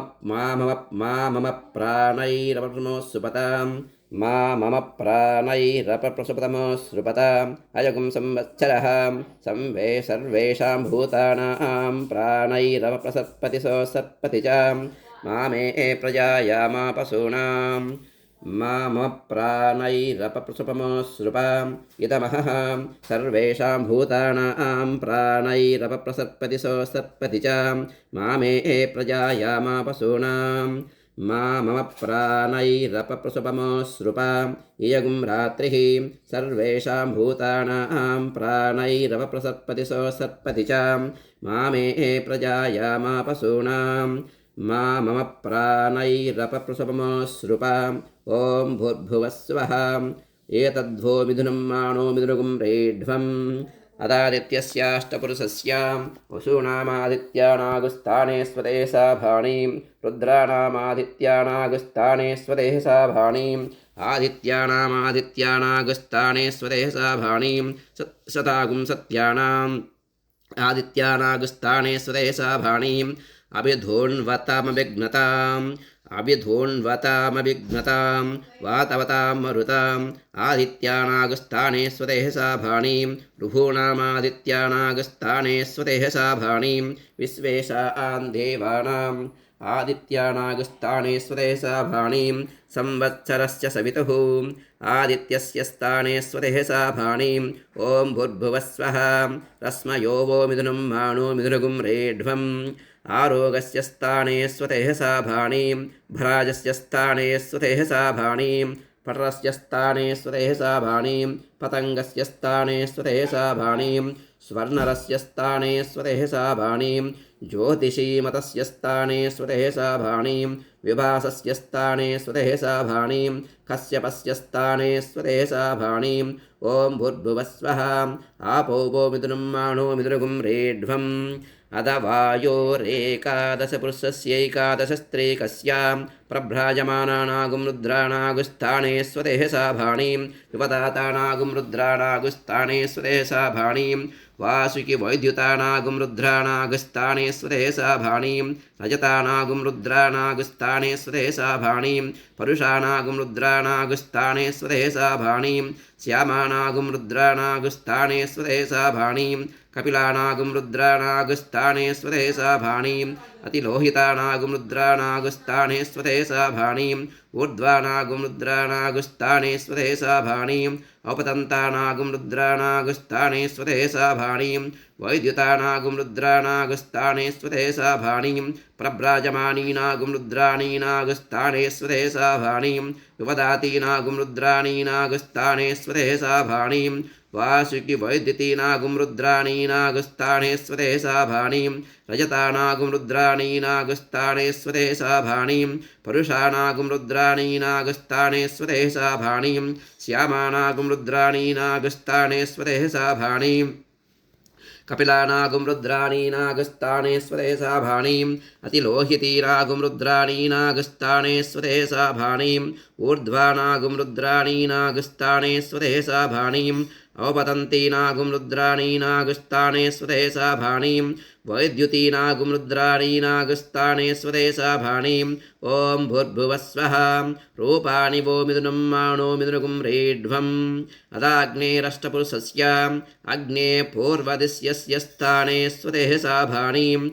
प्राणैरपप्रसुपताम् मम प्राणैरपप्रसुपतमोऽश्रुपताम् अयगुं संवत्सरः सर्वेषां भूतानां प्राणैरपप्रसर्पति सर्पति च मामे प्रजायामापसूनाम् मम प्राणैरपप्रसुपमोऽश्रुपाम् इदमहः सर्वेषां भूतानां प्राणैरपप्रसर्पति सर्पति च मामे प्रजायामापसूनाम् मम प्राणैरपप्रसुपमोऽश्रुपाम् इयगुं रात्रिः सर्वेषां भूतानां प्राणैरपप्रसर्पति सर्पति च मामे प्रजायामापसूनाम् मम प्राणैरपप्रसुपमोऽश्रुपाम् ॐ भूर्भुवः स्वः एतद्वो मिथुनं मानो मिथुनगुं रेढ्वम् अदादित्यस्याष्टपुरुषस्य वसूनामादित्यानागुस्थाने स्वदेशा भाणीं रुद्राणामादित्यानागुस्थाने स्वदेशा भाणीं आदित्यानामादित्यानागुस्थाने स्वदेशा भाणीं सतागुं सत्यानाम् आदित्यानागुस्थाने स्वदेशा भाणीम् अभिधोन्वतामभिघ्नताम् वातवतां मरुताम् आदित्यानागुस्थाने स्वदेशा भाणीं ऋभूणामादित्यानागुस्थाने स्वदेशा भाणीं विश्वेशा आन् देवानाम् आदित्यानागुस्थाने स्वदेशा भाणीं संवत्सरस्य सवितुः आदित्यस्य स्थाने स्वदेशा भाणीं ॐ भूर्भुवस्वः रश्मयो वो मिथुनं मानो मिथुनगुं रेढ्वम् आरोगस्य स्थाने स्वदेशा भाणीं भ्राजस्य स्थाने स्वदेशा भाणीं पटरस्य स्थाने स्वदेशा भाणीं पतङ्गस्य स्थाने स्वदेशा भाणीं स्वर्णरस्य स्थाने स्वदेशा भाणीं ज्योतिषीमतस्य स्थाने स्वदेशा भाणीं विभासस्य स्थाने स्वदेशा भाणीं कश्यपस्य स्थाने स्वदेशा भाणीं ॐ भूर्भुवस्वः आपो वो मिथुनं मानो मिथुनगुं रेढ्वम् अदवायोरेकादशपुरुषस्यैकादशस्त्रीकस्यां प्रभ्राजमानानागुं रुद्राणागुस्थाने स्वदेशा भाणीं विपदातानागुं रुद्राणागुस्थाने स्वदेशा भाणीं वासुकि वैद्युतानागुं रुद्राणागुस्थाने स्वदेशा भाणीं रजतानागुं रुद्राणागुस्थाने स्वदेशा भाणीं परुषाणागुं रुद्राणागुस्थाने स्वदेशा भाणीं श्यामानागुं रुद्राणागुस्थाने स्वदेशा भाणीं कपिलानागुं रुद्राणागुस्थाने स्वदेशा भाणीं अतिलोहितानागुं रुद्राणागुस्थाने स्वदेशा भाणीं ऊर्ध्वानागुं रुद्राणागुस्थाने स्वदेशा भाणीं औपतन्तानागुं रुद्राणागुस्थाने स्वदेशा भाणीं वैद्युतानागुं रुद्राणागुस्थाने स्वदेशा भाणीं प्रभ्राजमानीनागुं रुद्राणीनागुस्थाने स्वदेशा भाणीं विपदातीनागुं रुद्राणीनागुस्थाने स्वदेशा भाणीं वासुकि वैद्युतीनागुं रुद्राणीनागुस्थाने स्वदेशा भाणीं रजतानागुं रुद्राणीनागुस्थाने स्वदेशा भाणीं परुषानागुं रुद्राणीनागुस्थाने स्वदेशा भाणीं श्यामानागुं रुद्राणीनागुस्थाने स्वदेशा भाणीं कपिलानागुं रुद्राणीनागुस्थाने स्वदेशा भाणीं अतिलोहितीनागुं रुद्राणीनागुस्थाने स्वदेशा भाणीं ऊर्ध्वानागुं रुद्राणीनागुस्थाने स्वदेशा भाणीं औपतन्तीनागुं रुद्राणीनागुस्थाने स्वदेशा भाणीं वैद्युतीनागुं रुद्राणीनागुस्थाने स्वदेशा भाणीं ॐ भूर्भुवस्वः रूपाणि वो मिथुनं मानो मिथुनगुं रेढ्वम् अदाग्नेरष्टपुरुषस्य अग्ने पूर्वदिश्यस्य स्थाने स्वदेशा भाणीं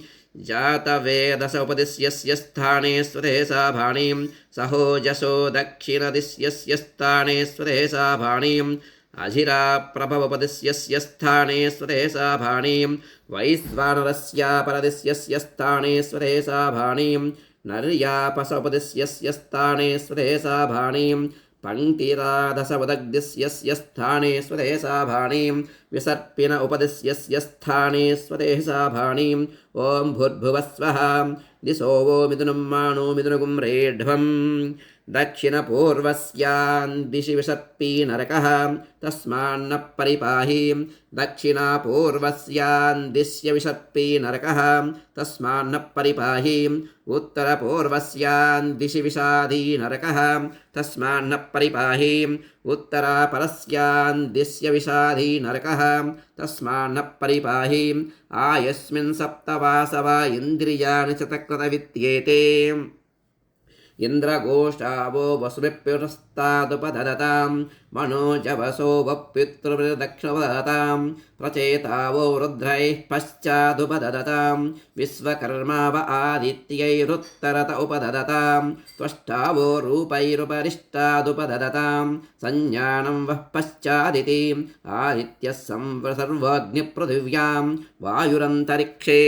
जातवेदस उपदिश्यस्य स्थाने स्वदेशा भाणीं सहोजसो दक्षिणदिश्यस्य स्थाने स्वदेशा भाणीं अजिरा प्रभवपदिश्यस्य स्थाने स्वदेशा भाणीं वैश्वानरस्यापरदिश्यस्य स्थाने स्वदेशा भाणीं नर्यापसोपदिश्यस्य स्थाने स्वदेशा भाणीं पङ्क्तिराधसवदग्दिश्यस्य स्थाने स्वदेशा भाणीं विसर्पिन उपदिश्यस्य स्थाने स्वदेशा भाणीं ॐ भूर्भुवस्वः दिशो वो मिथुनं मानो मिथुनगुं रेढ्वम् दक्षिणपूर्वस्यां दिशि विसर्पी नरकः तस्मान्न परिपाहि दक्षिणपूर्वस्यां दिश्य विसर्पी नरकः तस्मान्न परिपाहि उत्तरपूर्वस्यां दिशि विषादी नरकः तस्मान्न परिपाहि उत्तरापरस्यां दिश्य विषादी नरकः तस्मान्न परिपाहि आयस्मिन् सप्तवासवा इन्द्रियाणि च तकृतवित्येते इन्द्रगोष्ठावो वसुभिप्युरस्तादुपददतां मनोजवसो वप्युत्तरदक्षिणोपददतां प्रचेतावो रुद्रैः पश्चादुपददतां विश्वकर्मा व आदित्यैरुत्तरत उपददतां त्वष्टावो रूपैरुपरिष्टादुपददतां संज्ञानं वः पश्चादिति आदित्यः सर्वोऽग्निपृथिव्यां वायुरन्तरिक्षे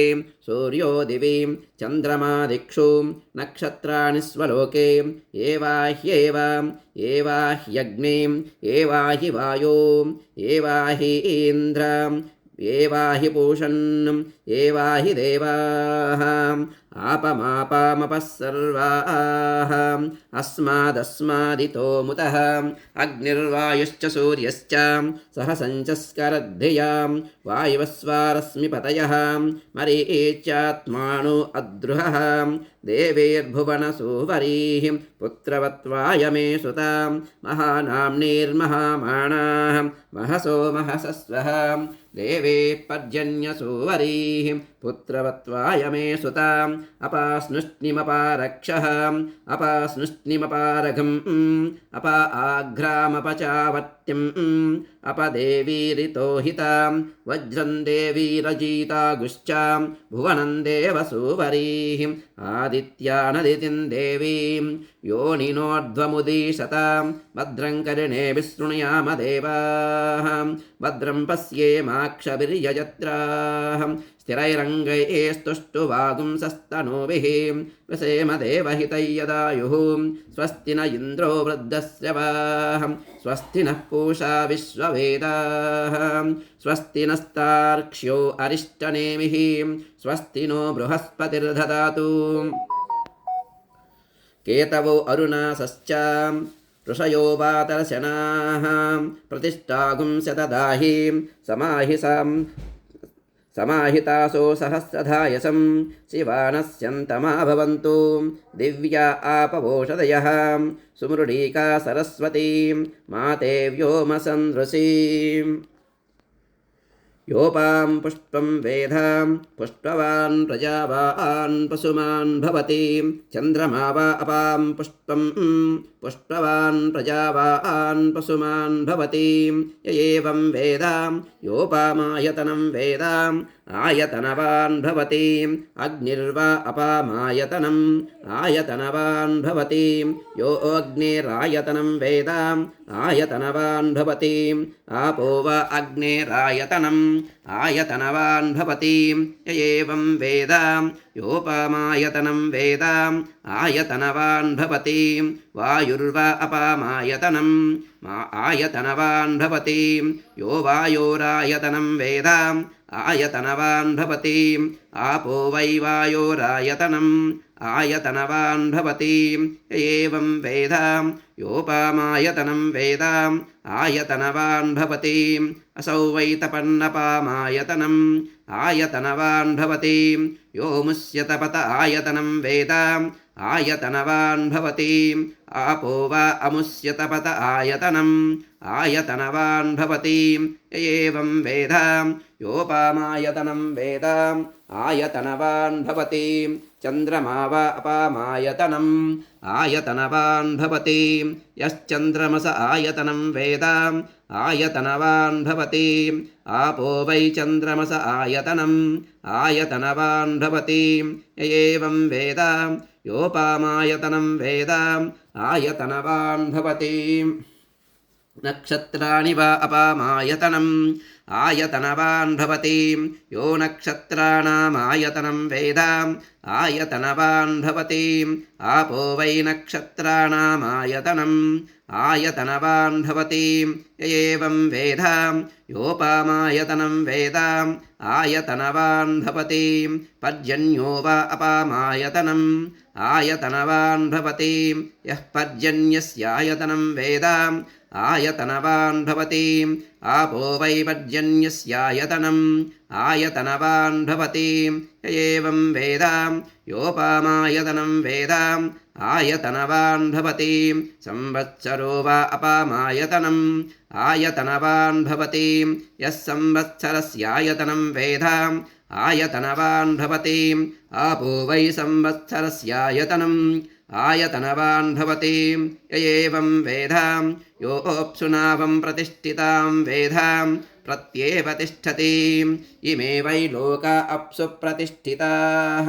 सूर्यो दिवि चन्द्रमा दिक्षु नक्षत्राणि स्वलोके एवाह्यग्ने एवाहि वायो एवाहि इन्द्र एवाहि पूषन् एवाहि देवाः आपमापामपः सर्वाः अस्मादस्मादितो मुतः अग्निर्वायुश्च सूर्यश्च सह सञ्चस्करद्धियां वायुवस्वारश्मिपतयः मरीच्यात्मानो अद्रुहः देवेर्भुवनसुवरीः पुत्रवत्वायमे सुतां महानाम्नीर्महामाणाः महसो महसस्वः देवे पर्जन्यसुवरीः पुत्रवत्वायमे सुताम् अपास्नुष्णिमपारक्षः अपास्नुष्णिमपारघम् अपा आघ्रामपचावत्यम् अपदेवीरितोहितां वज्रं देवीरजीतागुश्चां भुवनं देवसुवरीः आदित्यानदितिं देवीं योनिनोर्ध्वमुदीशतां भद्रं कर्णे विशृणुयाम देवाः भद्रं पश्येमाक्षभिर्यजत्राः स्थिरैरङ्गैस्तुष्टुवागुंसस्तनूभिः वसेम देवहितैयदायुः स्वस्ति न इन्द्रो वृद्धश्रवाः स्वस्ति नः पूषा विश्ववेदाः स्वस्ति नस्तार्क्ष्यो अरिष्टनेमिः स्वस्ति नो बृहस्पतिर्दधातु केतवो अरुणासश्च ऋषयो वातरशनाः प्रतिष्ठागुं शतदाहि समाहितासो सहस्रधायसं शिवानस्यन्तमा भवन्तु दिव्या आपवोषधयः सुमृडीका सरस्वती माते व्योमसन्दृशीम् योपां पुष्पं वेधां पुष्पवान् प्रजावान् पशुमान् भवति चन्द्रमा वा अपां पुष्पं पुष्पवान् प्रजावान् पशुमान् भवति य एवं वेदां योपामायतनं वेदाम् आयतनवान् भवति अग्निर्वा अपामायतनम् आयतनवान् भवति यो अग्निरायतनं वेदाम् आयतनवान् भवति आपो वा अग्निरायतनम् आयतनवान् भवति य एवं वेदां योपामायतनं वेदाम् आयतनवान् भवति वायुर्वा अपामायतनम् आयतनवान् भवति यो वायोरायतनं वेदाम् आयतनवान् भवति आपो वै वायोरायतनम् आयतनवान् भवति एवं वेदां योपामायतनं वेदाम् आयतनवान् भवति असौ वै तपन्नपामायतनम् आयतनवान् भवति यो मुष्यतपत आयतनं वेदाम् आयतनवान् भवति आपो वा अमुष्यतपत आयतनम् आयतनवान् भवति एवं वेदां योपामायतनं वेदाम् आयतनवान् भवति चन्द्रमा वा अपामायतनम् आयतनवान् भवति यश्चन्द्रमस आयतनं वेदाम् आयतनवान् भवति आपो वै चन्द्रमस आयतनम् आयतनवान् भवति एवं वेदां योपामायतनं वेदाम् आयतनवान् भवति नक्षत्राणि वा अपामायतनम् आयतनवान् भवति यो नक्षत्राणामायतनं वेदाम् आयतनवान् भवति आपो वै नक्षत्राणामायतनम् आयतनवान् भवति एवं वेदां योपामायतनं वेदाम् आयतनवान् भवति पर्जन्यो वा अपामायतनम् आयतनवान् भवति यः पर्जन्यस्यायतनं वेदाम् आयतनवान् भवति आपो वै पर्जन्यस्यायतनम् आयतनवान् भवति एवं वेदां योपामायतनं वेदाम् आयतनवान् भवति संवत्सरो वा अपामायतनम् आयतनवान् भवति यः संवत्सरस्यायतनं वेदाम् आयतनवान् भवति आपो वै संवत्सरस्यायतनम् आयतनवान् भवति एवं वेदां योऽप्सुनावं प्रतिष्ठितां वेदां प्रत्येव तिष्ठति इमे वै लोका अप्सु प्रतिष्ठिताः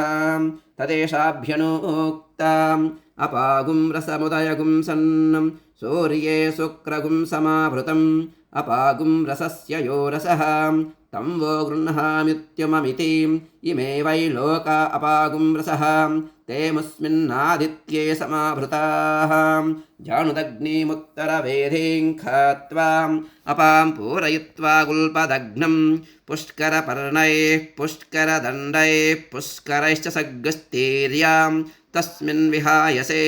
तदेशाभ्यनोक्ताम् अपागुं रसमुदयगुं सन्नं सूर्ये शुक्रगुं समावृतम् अपागुं रसस्य यो रसः तं वो गृह्णाम्युत्तममिति इमे वै लोका अपागुं रसः ते मुस्मिन्नादित्ये समाभृताः जानुदग्निमुत्तरवेधीं खात्वा अपां पूरयित्वा गुल्पदग्नं पुष्करपर्णैः पुष्करदण्डैः पुष्करैश्च सग्गस्तीर्यां तस्मिन् विहायसे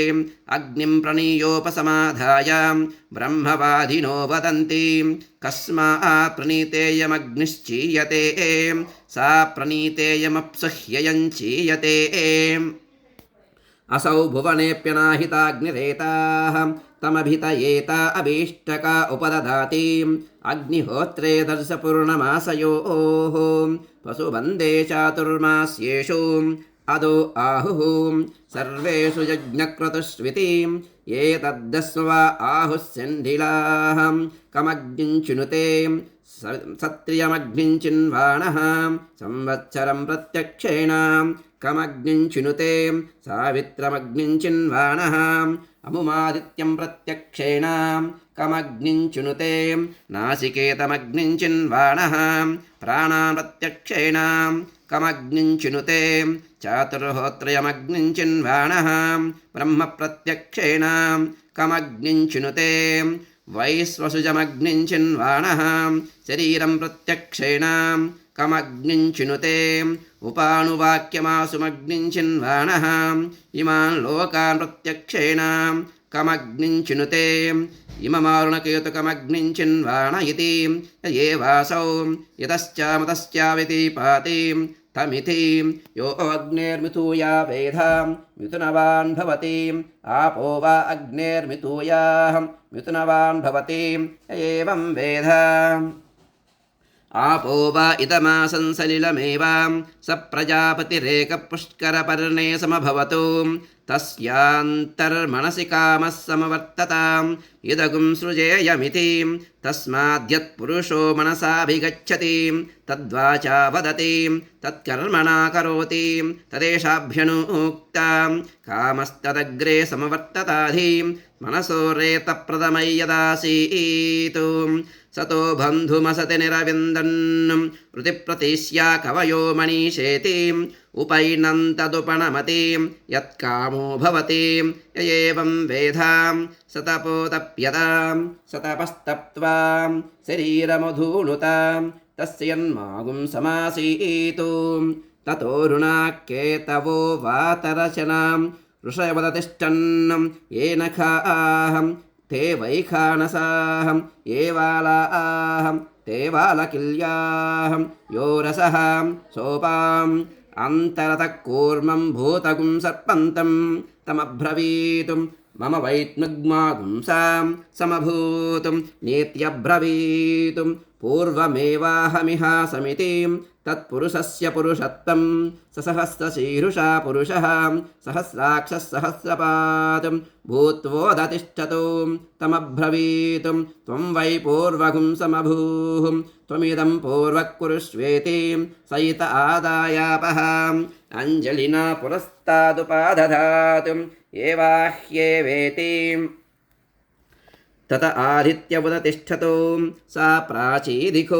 अग्निं प्रणीयोपसमाधाय ब्रह्मवादिनो वदन्ति कस्मात् प्रणीतेयमग्निश्चीयते सा प्रणीतेयमप्सुह्ययञ्चीयते असौ भुवनेऽप्यनाहिताग्निरेताः तमभितयेता अभीष्टका उपदधाति अग्निहोत्रे दर्शपूर्णमासयोः पशुबन्धे चातुर्मास्येषु अदो आहुः सर्वेषु यज्ञक्रतुष्वितिं ये तद्दस्वा आहुस्यन्धिलाः कमग्निञ्चिनुते सत्रियमग्निञ्चिन्वाणः संवत्सरं प्रत्यक्षेण कमग्निञ्चिनुते सावित्रमग्निञ्चिन्वाणः अमुमादित्यं प्रत्यक्षेण कमग्निञ्चिनुते नासिकेतमग्निञ्चिन्वाणः प्राणान् प्रत्यक्षेण कमग्निञ्चिनुते चातुर्होत्रयमग्निञ्चिन्वाणः ब्रह्मप्रत्यक्षेण कमग्निञ्चिनुते वैश्वसुजमग्निञ्चिन्वाणः शरीरं प्रत्यक्षेण कमग्निञ्चिनुते उपानुवाक्यमासुमग्निञ्चिन्वाणः इमान् लोकान् प्रत्यक्षेण कमग्निञ्चिनुते इममारुणकेतुकमग्निञ्चिन्वाण इति ये वासौ यतश्चामतश्चावितिपाति तमिति यो अग्नेर्मिथूया वेधां मिथुनवान् भवति आपो वा अग्नेर्मिथूयाः मिथुनवान् भवति एवं वेधा आपो वा इदमासंसलिलमेवां स प्रजापतिरेकपुष्करपर्णे समभवतु तस्यान्तर्मनसि कामः समवर्तताम् इदगुं सृजेयमिति तस्माद्यत्पुरुषो मनसाभिगच्छति तद्वाचा वदति तत्कर्मणा करोति तदेषाभ्यनुक्तां कामस्तदग्रे समवर्तताधि मनसो रेतप्रदमय्यदासीत् सतो बन्धुमसति निरविन्दन् वृतिप्रतिस्या कवयो मनीषेति उपैनन्तदुपणमति यत्कामो भवति य एवं वेधां सतपोतप्यतां सतपस्तप्त्वा शरीरमधूनुतां तस्यन्मागुं समासीतु ततोरुणाकेतवो वातरचनां ऋषयवदतिष्ठन् येन खाहं ते वैखानसाहं ये वालाहं ते वालकिल्याहं यो रसः सोपाम् अन्तरतः कूर्मं भूतगुं सर्पन्तं तमब्रवीतुं मम वैत्नुग्मागुंसां समभूतुं नीत्यब्रवीतुं पूर्वमेवाहमिहासमितिं तत्पुरुषस्य पुरुषत्वं ससहस्रशीरुषा पुरुषः सहस्राक्षः सहस्रपातं भूत्वोदतिष्ठतु तमब्रवीतुं त्वं वै पूर्वगुं समभूः त्वमिदं पूर्वः कुरुष्वेति सहित आदायापः अञ्जलिना पुरस्तादुपादधातुं एवाह्येवेति तत आदित्यवदतिष्ठतो सा प्राचीदिको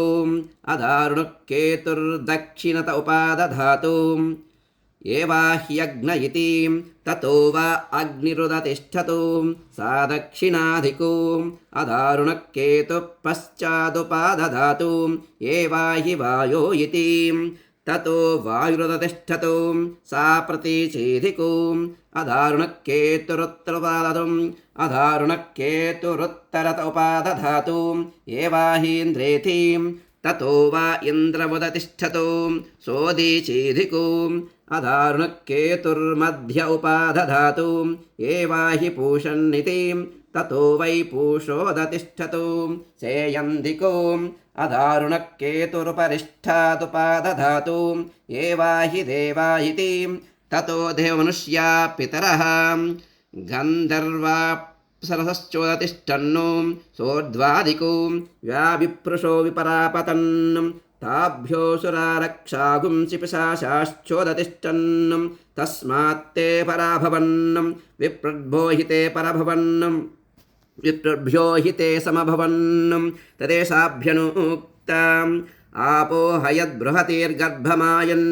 अदारुणकेतुर्दक्षिणत उपादधातु एवाह्यग्न इति ततो वा अग्निरुदतिष्ठतो सा दक्षिणाधिको अदारुणकेतुः पश्चादुपादधातु एवाहि वायो इति ततो वायुरुदतिष्ठतो सा प्रतीचीधिको अदारुणकेतुरुत्तरपादतुम् अदारुणकेतुरुत्तरत उपादधातु एवाहीन्द्रेथिं ततो वा इन्द्रमुदतिष्ठतो सोदीचीधिको अदारुणकेतुर्मध्य उपादधातु एवाहि पूषन्निति ततो वै पूषोदतिष्ठतो सेयन्दिको अदारुणकेतुरुपरिष्ठादुपादधातु एवाहि देवा इति ततो देवमनुष्या पितरः गन्धर्वाप्सरसश्चोदतिष्ठन्नो सोर्ध्वादिको व्याविप्रुषो विपरापतन् ताभ्यो सुरारक्षागुंसि पिशाचाश्चोदतिष्ठन् तस्मात्ते पराभवन् विप्रद्भो हि ते परभवन् विप्रभ्यो हि ते समभवन् तदेशाभ्यनुक्तां आपोहयद्बृहतीर्गर्भमायन्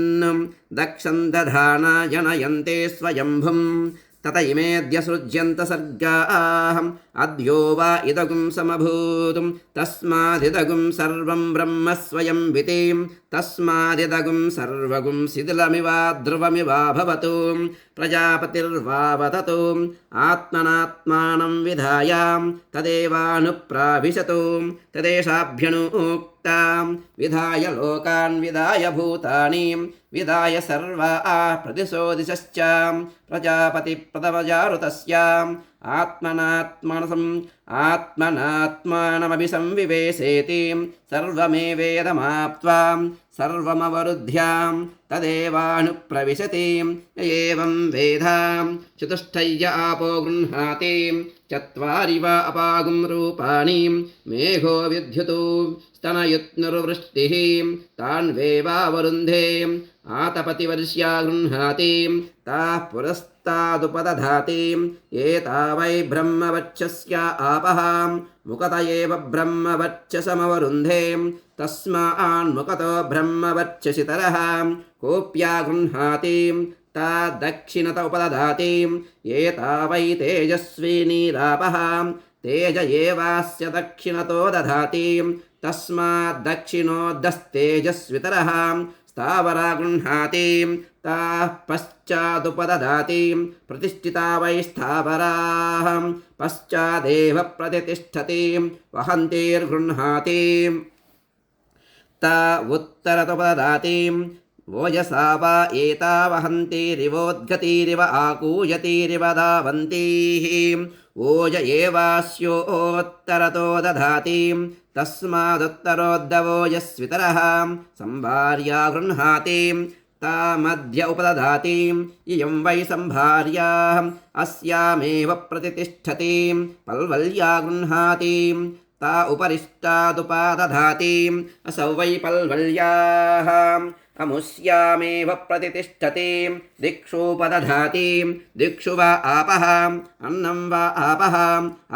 दक्षं दधाना जनयन्ते स्वयंभुम् तत इमेद्य सृज्यन्त सर्गाः अद्यो वा इदगुं समभूतुं तस्मादिदगुं सर्वं ब्रह्म स्वयं वितिं तस्मादिदगुं सर्वगुं शिथिलमिवा ध्रुवमिवा भवतु प्रजापतिर्वावततु आत्मनात्मानं विधाय तदेवानुप्राविशतु तदेशाभ्यनुक्तां विधाय लोकान् विधाय भूतानि विधाय सर्वा प्रतिशोदिशश्च प्रजापतिप्रथमजारुतस्याम् आत्मनात्मानमभिसंविवेशेति सर्वमेवेदमाप्त्वा सर्वमवरुध्यां तदेवानुप्रविशति एवं वेदां चतुष्टय्य आपो गृह्णाति चत्वारि वा अपागुं रूपाणि मेघो विद्युतो स्तनयुत्नुर्वृष्टिः तान् वेवावरुन्धे आतपतिवर्ष्या गृह्णाति ताः पुरस्तादुपदधाति एतावै ब्रह्मवक्षस्य आपः मुकत एव ब्रह्मवक्षसमवरुन्धे तस्मान्मुकतो ब्रह्मवक्षसितरः कोऽप्या गृह्णाति ता दक्षिणत उपदधाति एतावै तेजस्विनीरापः तेज एवास्य दक्षिणतो दधाति तस्माद्दक्षिणोदस्तेजस्वितरः स्थावरा गृह्णाति ताः पश्चादुपदधाति प्रतिष्ठिता वै स्थावराः पश्चादेव प्रतिष्ठति वहन्तिर्गृह्णाति ता उत्तरतुपदधाति ओजसा वा एता वहन्तिरिवोद्गतिरिव आकूयतिरिव धावन्तीः ओज एवास्योत्तरतो दधाति तस्मादुत्तरोद्धवोजस्वितरः संभार्या गृह्णाति तामध्य उपदधाति इयं वै संभार्या अस्यामेव प्रतिष्ठति पल्वल्या गृह्णाति ता उपरिष्टादुपादधाति असौ वै पल्वल्याः अमुष्यामेव प्रतिष्ठति दिक्षुपदधाति दिक्षु वा आपः अन्नं वा आपः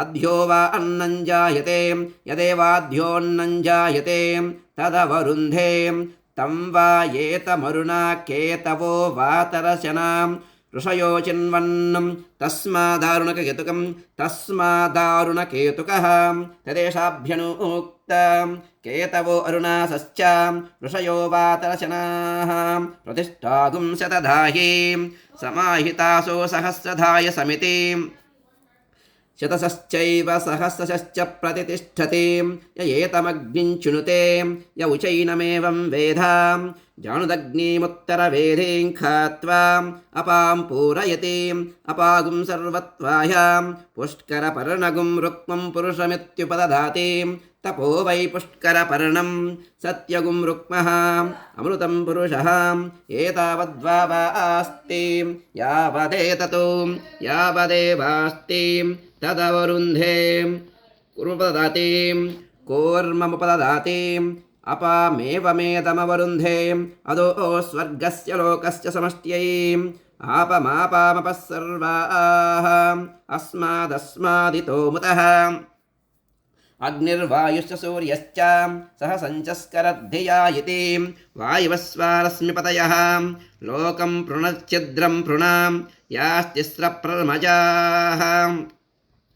अध्यो वा अन्नं जायते यदेवाध्योऽन्नं जायते तदवरुन्धे तं वा एतमरुणा केतवो वातरशनां ऋषयो चिन्वन्नं तस्मादारुणकेतुकः तदेशाभ्यनुक्तं केतवो अरुणासश्च ऋषयो वातरशनाः प्रतिष्ठागुं शतधाहि समाहितासो सहस्रधाय समिति शतसश्चैव सहस्रश्च प्रतिष्ठति य एतमग्निं चिनुते य उचैनमेवं वेदां जानुदग्निमुत्तरवेदीं खात्वा अपां पूरयति अपागुं सर्वत्वायां पुष्करपर्णगुं रुक्मं पुरुषमित्युपदधाति तपो वै पुष्करपर्णं सत्यगुं रुक्मः अमृतं पुरुषः एतावद्वा अस्ति यावदेततो यावदेवास्ति तदवरुन्धे कुरुपदधाति कूर्ममुपदधाति अपामेवमेदमवरुन्धे अदो स्वर्गस्य लोकस्य समष्ट्यै आपमापामपः सर्वाः अस्मादस्मादितो मुतः अग्निर्वायुश्च सूर्यश्च सह सञ्चस्करद्धिया इति वायुवस्वारश्मिपतयः लोकं पृणच्छिद्रं पृणां यास्तिस्रप्रमजाः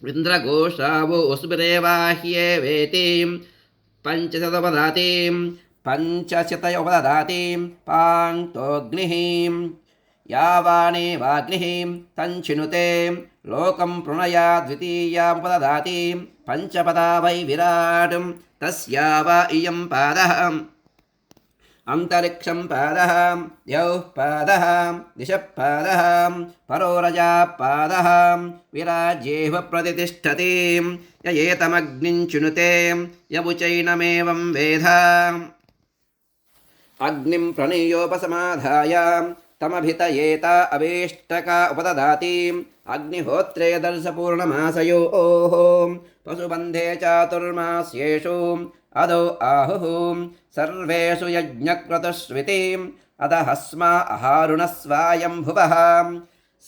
इन्द्रघोषावो वसुभिरेवाह्येवेति पञ्चशतोपदधाति पञ्चशतयोपदधाति पाङ्क्तोऽग्निः यावानेवाग्निः तञ्चिनुते लोकं प्रणया द्वितीयामुपदधाति पञ्चपदा वै विराट् तस्या वा इयं पादः अन्तरिक्षं पादः द्यौः पादः दिशः पादः परोरजा पादः विराज्येव प्रतिष्ठति य एतमग्निं चिनुते य उचैनमेवं वेद अग्निं प्रणीयोपसमाधाय तमभितयेत अवेष्टका उपदधाति अग्निहोत्रे दर्शपूर्णमासयोः पशुबन्धे चातुर्मास्येषु अदो आहुः सर्वेषु यज्ञक्रतुष्वितिम् अदहस्मा अहारुणस्वायम्भुवः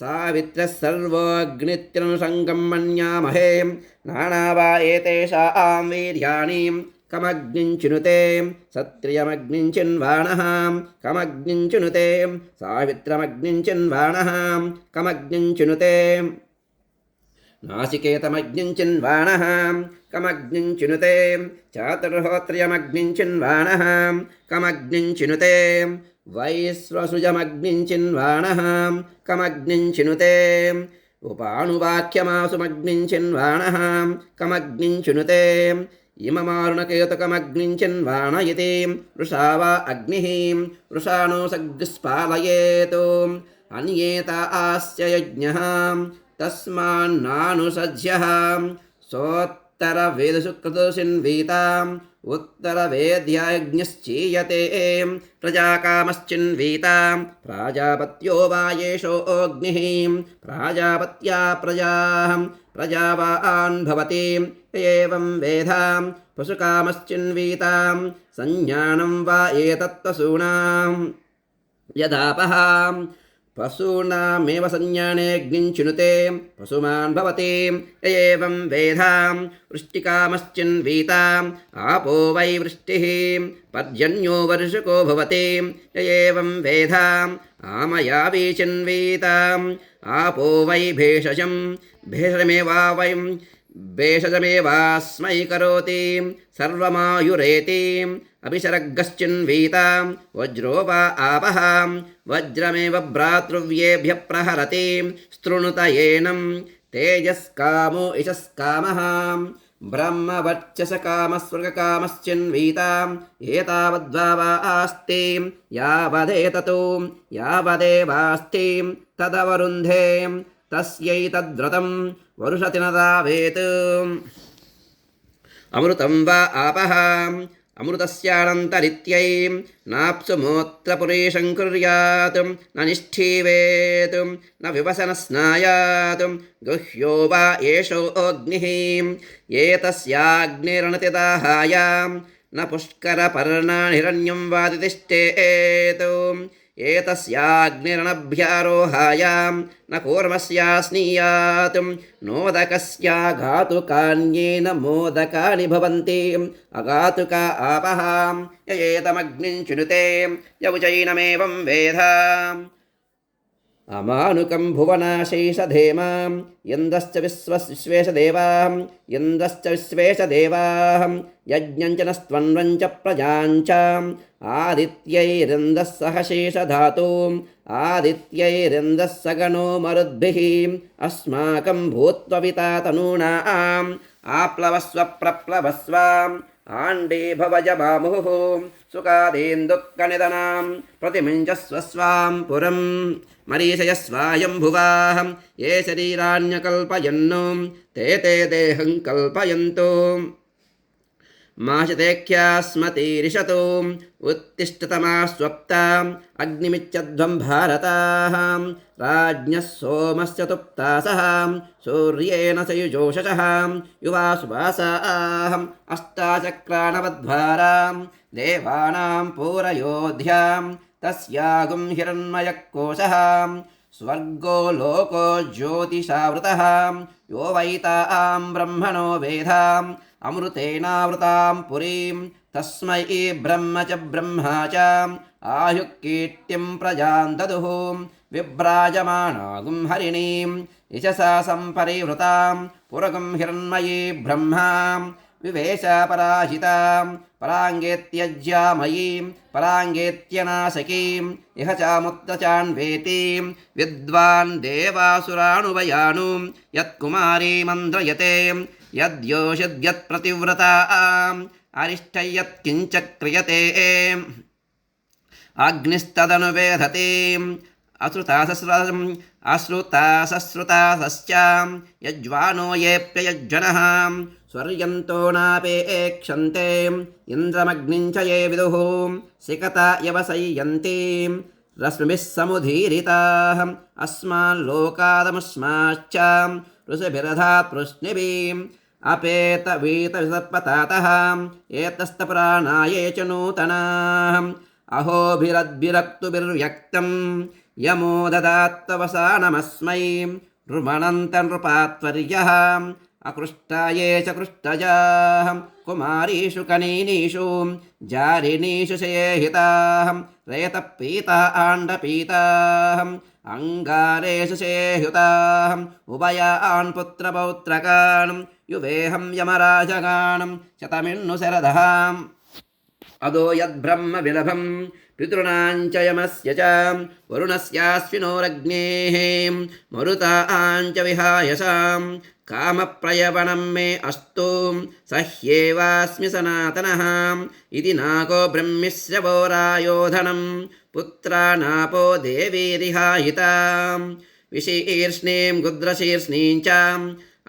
सावित्रः सर्वोऽग्नित्यनुषङ्गं मन्यामहे नाना वा एतेषां वीर्याणि కమగ్నించునుతే సత్రియమగ్నించిన్వాణః కమగ్నించునుతే సావిత్రమగ్నించిన్వాణః కమగ్నించునుతే నాసికేతమగ్నించిన్వాణః కమగ్నించునుతే చాతుర్హోత్ర్యమగ్నించిన్వాణః కమగ్నించునుతే వైశ్వసృజమగ్నించిన్వాణః కమగ్నించునుతే ఉపాణువాక్యమాసుమగ్నించిన్వాణః కమగ్నించునుతే ఇమమారుణకేతుకమగ్నించిన్వాణ ఇతి వృషావా అగ్నిః వృషాణో సగ్స్పాలయేతు అన్యేత ఆస్య యజ్ఞః తస్మాన్నానుసజ్యః సోత్తరవేదసుక్రతుషిన్వీతాం ఉత్తరవేద్యాగ్నిశ్చీయతే ప్రజాకామశ్చిన్వీతాం ప్రాజాపత్యో వా యేషో అగ్నిః ప్రాజాపత్యా ప్రజావాన్ భవతి ఏవం వేదాం పశుకామశ్చిన్వీతాం సంజ్ఞానం వా ఏతత్పశూనాం యదాపః పశూనామేవ సంజ్ఞానేऽగ్నించునుతే పశుమాన్ భవతి ఏవం వేదాం వృష్టికామశ్చిన్వీతాం ఆపో వై వృష్టిః పర్జన్యో వర్షకో భవతి ఏవం వేదాం ఆమయావీ చిన్వీతాం ఆపో వై భేషజం భేషజమేవాస్మై కరోతి సర్వమాయురేతి అభిషరగ్గశ్చిన్వీతాం వజ్రో వా ఆపః వజ్రమేవ భ్రాతృవ్యేభ్యః ప్రహరతి స్తృణుత ఏనం తేజస్కామో యశస్కామః బ్రహ్మవర్చసకామస్వర్గకామశ్చిన్వీతాం ఏతావద్వా ఆస్తి యావదేతతో యావదేవాస్తి తదవరుంధే తస్యైతద్వ్రతం వరుషతినదావేత్ అమృతం వా ఆపః అమృతస్యానంతరిత్యై నాప్సుమోత్రపురీషం కుర్యాత్ న నిష్ఠీవేత్ న వివసన స్నాయాత్ గుహ్యో వా ఏషో అగ్నిః ఏతస్యాగ్నిరనతిదాహాయ న పుష్కరపర్ణానిరణ్యం వాతితిష్టేత్ ఏతస్యాగ్నిరణభ్యారోహాయ న కూర్మస్యాస్నీయాత్ నోదకస్యాఘాతుకాన్యేన మోదకాని భవంతి అఘాతుకా ఆపః యయేతమగ్నించునుతే యవుచైనమేవం వేద అమానుకం భువనాశైషధేమాం ఇంద్రశ్చ విశ్వేషదేవాం ఇంద్రశ్చ విశ్వేషదేవాం యజ్ఞంచ నస్త్వన్వంచ ప్రజాంచ ఆదిత్యైరిందః సహ శేషధాతు ఆదిత్యైరిందః సగణో మరుద్భిః అస్మాకం భూత్వవితా తనూనాం ఆప్లవస్వ ప్రప్లవస్వ ఆండే భవజమాముః సుఖాదేందుఃఖనిధనాం ప్రతిమించస్వ స్వాం పురం మరీషయస్వాయంభువాః ఏ శరీరాణ్యకల్పయన్నో తే దేహం కల్పయంతు మాశతేఖ్యాస్మతీరిషతో ఉత్తిష్టతమా స్వప్త అగ్నిమిచ్చధ్వం భారతాః రాజ్ఞः సోమస్య తుప్తాసః సూర్యేణ సయుజోషసః యువాసువాసాః అష్టాచక్రాణవద్వారాం దేవానాం పూరయోధ్యాం తస్యాగుం హిరణ్మయకోశః స్వర్గో లోకో జ్యోతిషావృతః యో వైతాం బ్రహ్మణో వేదాం అమృతేనావృతాం పురీం తస్మై బ్రహ్మ చ బ్రహ్మా చ ఆయుః కీర్తిం ప్రజాం దదుః విభ్రాజమానాగుం హరిణీం యశసా సంపరివృతాం పురగం హిరణ్మయీ బ్రహ్మాం వివేశ పరాజితాం పరాంగేత్యజ్యామయీం పరాంగేత్యనాశకీం ఇహ చాముత్తచాన్వేతీం విద్వాన్ దేవాసురాణువయాను యత్కుమారీమంద్రయతే యద్యోషద్యత్ప్రతివ్రతాం అరిష్టయత్కించ క్రియతే అగ్నిస్తదనువేధతే అశ్రుతాసశ్రుతాసశ్చ యజ్వానో యేప్యయజ్వనః స్వర్యంతో నాపేక్షంతే ఇంద్రమగ్నిం చ యే విదుః సికత యవసయ్యంతి రశ్మిభిः సముదీరితాః అస్మాల్లోకాదముష్మాశ్చ ఋషిభిరధాత్ పృష్ణిభిः అపేతవీతవిసర్పతాతః ఏతస్తపురాణాయే చ నూతనాః అహోభిరద్భిరక్తుభిర్వ్యక్తం యమో దదాత్తవసానమస్మై నృమణంత నృపాత్వర్యః अकृष्टाये च कृष्टजाः कुमारीषु कनीनीषु जारिणीषु शेहिताः रेतपीता आण्डपीताः अंगारेषु शेहुताः उभयान् पुत्रपौत्रकान् युवेहं यमराजगान् शतमिन्नु शरदः अदो यद्ब्रह्म विलभं पितॄणाञ्च यमस्य च वरुणस्याश्विनोरग्नेः मरुताञ्च विहायसां कामप्रयवनं मे अस्तु सह्येवास्मि सनातनः इति नाको ब्रह्मिश्रवो रायोधनं पुत्रानापो देवीरिहायितां विशीर्ष्णीं गुद्रशीर्ष्णीं च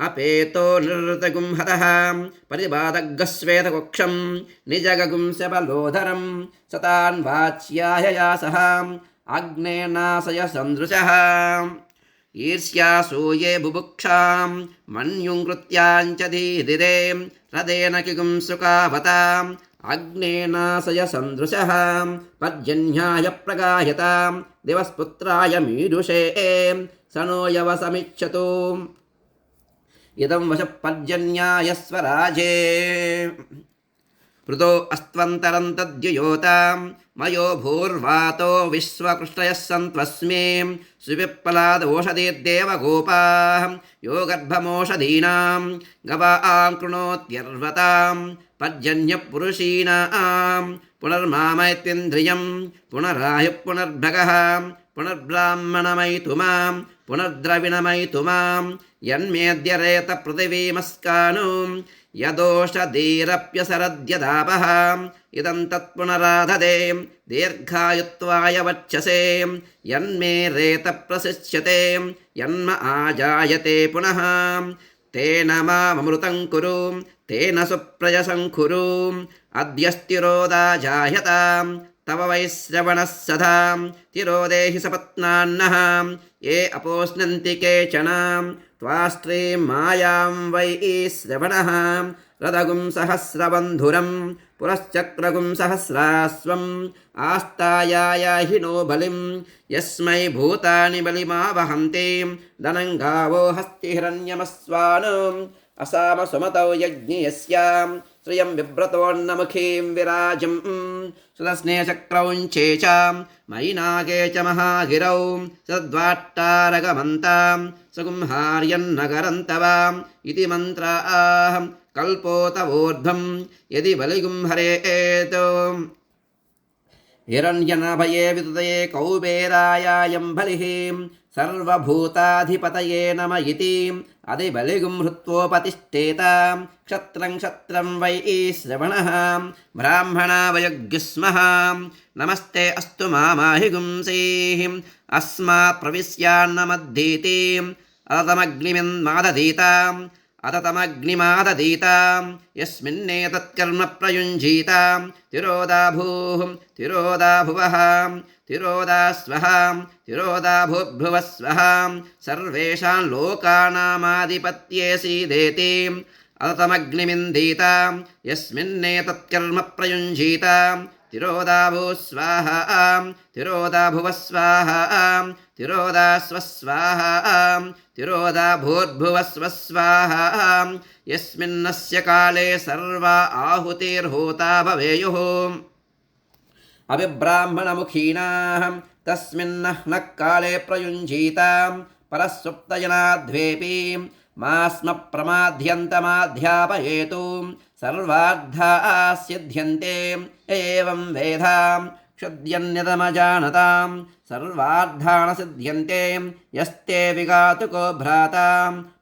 अपेतो नृतगुं हतः परिबाधग्श्वेतकुक्षं निजगगुं शबलोधरं सतान् वाच्याययासः अग्नेनाशय सन्दृशः ईर्ष्यासूये बुभुक्षां मन्युङ्कृत्याञ्च धीरिरे हृदेन किगुं सुखावताम् अग्नेनाशय सन्दृशः पर्जन्याय प्रगायतां दिवस्पुत्राय मीडुषे स नो यवसमिच्छतु इदं वशः पर्जन्याय स्वराजे हृदो अस्त्वन्तरं तद्युयोतां मयो भूर्वातो विश्वकृष्टयः सन्त्वस्मे सुविप्पलादोषधीर्देवगोपाः यो गर्भमोषधीनां गवां कृणोत्यर्वतां पर्जन्यपुरुषीणां पुनर्मामयत्यन्द्रियं पुनरायुः पुनर्भगः पुनर्ब्राह्मणमयितुमां पुनर्द्रविणमयितुमां यन्मेद्यरेत पृथिवीमस्कानुं यदोषधीरप्यसरद्यदापः इदं तत्पुनराधदे दीर्घायुत्वाय वक्षसे यन्मे रेत प्रशिष्यते यन्म आजायते पुनः तेन माममृतं कुरु तेन सुप्रजसं कुरु अद्यस्तिरोदा जायतां तव वैश्रवणः सदां तिरोदेहि सपत्नान्नः ये अपोष्णन्ति केचन त्वाष्ट्रीं मायां वै श्रवणः रदगुं सहस्रबन्धुरं पुरश्चक्रगुं सहस्रास्वम् आस्तायायाहिनो बलिं यस्मै भूतानि बलिमावहन्ति धनङ्गावो हस्तिहिरण्यमस्वान् असामसुमतौ यज्ञयस्यां श्रियं बिभ्रतोन्नमुखीं विराजं सुदस्ने चक्रौञ्चे च मयिनागे च महागिरौ सद्वाट्टारगमन्तां सुगुंहार्यन्नगरन्तवाम् इति मन्त्राः कल्पोतवोर्ध्वं यदि बलिगुं हरेत् हिरण्यनाभये विदुदये कौबेरायायं बलिः सर्वभूताधिपतये नम इति अधिबलिगुं हृत्वोपतिष्ठेत क्षत्रं क्षत्रं वै श्रवणः ब्राह्मणा वयज्ञस्मः नमस्ते अस्तु मामाहिगुंसीः अस्मात् प्रविश्यान्नमद्धीति अतमग्निमिन्मादधीताम् अततमग्निमादधीतां यस्मिन्नेतत्कर्म प्रयुञ्जीतां तिरोदा भूः तिरोदा भुवः तिरोदा स्वः तिरोदा भूर्भुवः स्वः सर्वेषां लोकानामाधिपत्ये सीदेति अततमग्निमिन्दीतां यस्मिन्नेतत्कर्म प्रयुञ्जीतां तिरोदा भूः स्वाहा तिरोदा भुवः स्वाहा तिरोदा स्वः स्वाहा तिरोदा भूर्भुवः स्वः स्वाहा यस्मिन्नस्य काले सर्वा आहुतिर्होता भवेयुः अभिब्राह्मणमुखीनाः तस्मिन्नः काले प्रयुञ्जीतां परस्सुप्तजनाद्वेपि मा स्म प्रमाद्यन्तमाध्यापयेतु सर्वार्थाः सिद्ध्यन्ते एवं वेदां क्षुद्यन्यतमजानतां सर्वार्थान् सिद्ध्यन्ते यस्ते विघातुको भ्राता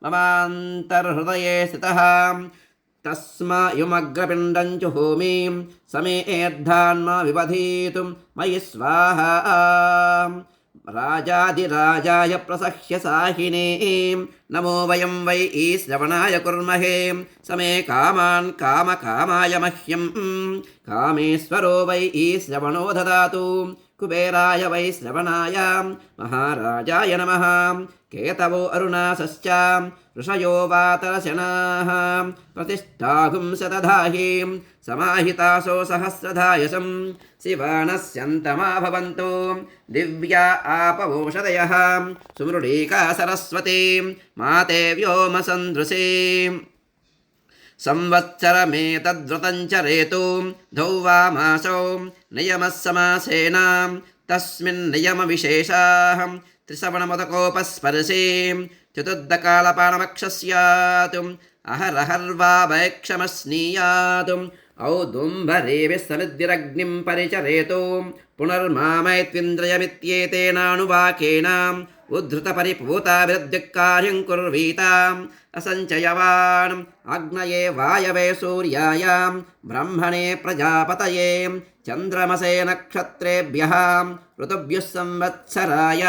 ममान्तर्हृदये स्थितः तस्मायुमग्रपिण्डं जुहोमि समेर्धान्मा विबधीतुं मयि स्वाहा राजाधिराजाय प्रसह्य साहिनीं नमो वयं वै श्रवणाय कुर्महे समे कामान् कामकामाय मह्यं कामेश्वरो वै श्रवणो ददातु कुबेराय वैश्रवणाय महाराजाय नमः केतवो अरुणासश्च ऋषयो वातरशनाः प्रतिष्ठागुं शतधाहि समाहितासो सहस्रधायसं शिवानस्यन्तमा भवन्तु दिव्या आपवोषधयः सुमृडीका सरस्वती माते व्योमसन्दृशे संवत्सरमेतद्व्रतञ्चरेतु धौवामासौ नियमः समासेन तस्मिन्नियमविशेषाः त्रिसवणमदकोपस्पर्शे चतुर्दकालपानमक्षस्यात् अहरहर्वा वैक्षमस्नीयात् औदुम्बरेभिः समिद्भिरग्निं परिचरेतु पुनर्मामयत्विन्द्रियमित्येतेनानुवाकेन उद्धृतपरिपूताभिर्दिक्कार्यं कुर्वीताम् असञ्चयवान् अग्नये वायवे सूर्याय ब्रह्मणे प्रजापतये चन्द्रमसे नक्षत्रेभ्यः ऋतुभ्यः संवत्सराय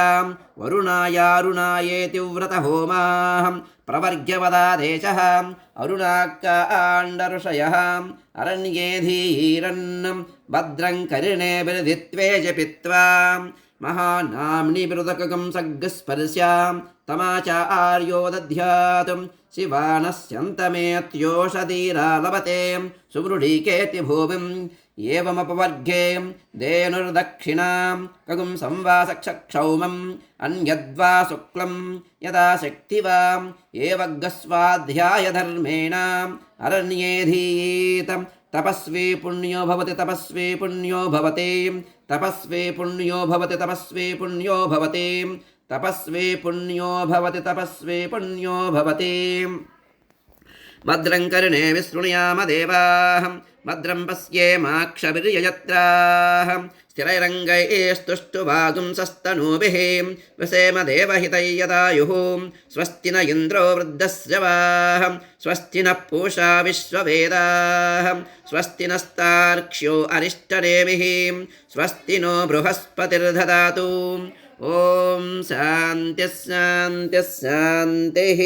वरुणायारुणायेति व्रतहोमाः प्रवर्ग्यवदादेशः अरुणाकाण्डऋषयः अरण्ये धीरन् भद्रं करिणेभिर्धित्वे जपित्वा महानाम्नि बिरुदकगं सग्स्पर्श्यां तमाचार्यो दध्यातुं शिवानस्यन्तमेत्योषधीरा लभते सुमृडीकेति भूमिम् एवमपवर्गे धेनुर्दक्षिणां कगुं संवासक्षक्षौमम् अन्यद्वा शुक्लं यदा शक्तिवाम् एवग्गस्वाध्यायधर्मेण अरण्येधीतं तपस्वी पुण्यो भवति तपस्वी पुण्यो भवति तपस्वी पुण्यो भवति तपस्वी पुण्यो भवति तपस्वी पुण्यो भवति तपस्वी पुण्यो भवति भद्रं कर्णे विशृणुयाम देवाः भद्रं पश्येमाक्षभिर्यजत्राः स्थिरैरङ्गैस्तुष्टुवागुंसस्तनूभिः वसेम देवहितैयदायुः स्वस्ति न इन्द्रो वृद्धस्रवाः स्वस्ति नः पूषा विश्ववेदाः स्वस्ति नस्तार्क्ष्यो अरिष्टनेमिः स्वस्ति नो बृहस्पतिर्दधातु ॐ शान्तिः शान्तिः शान्तिः।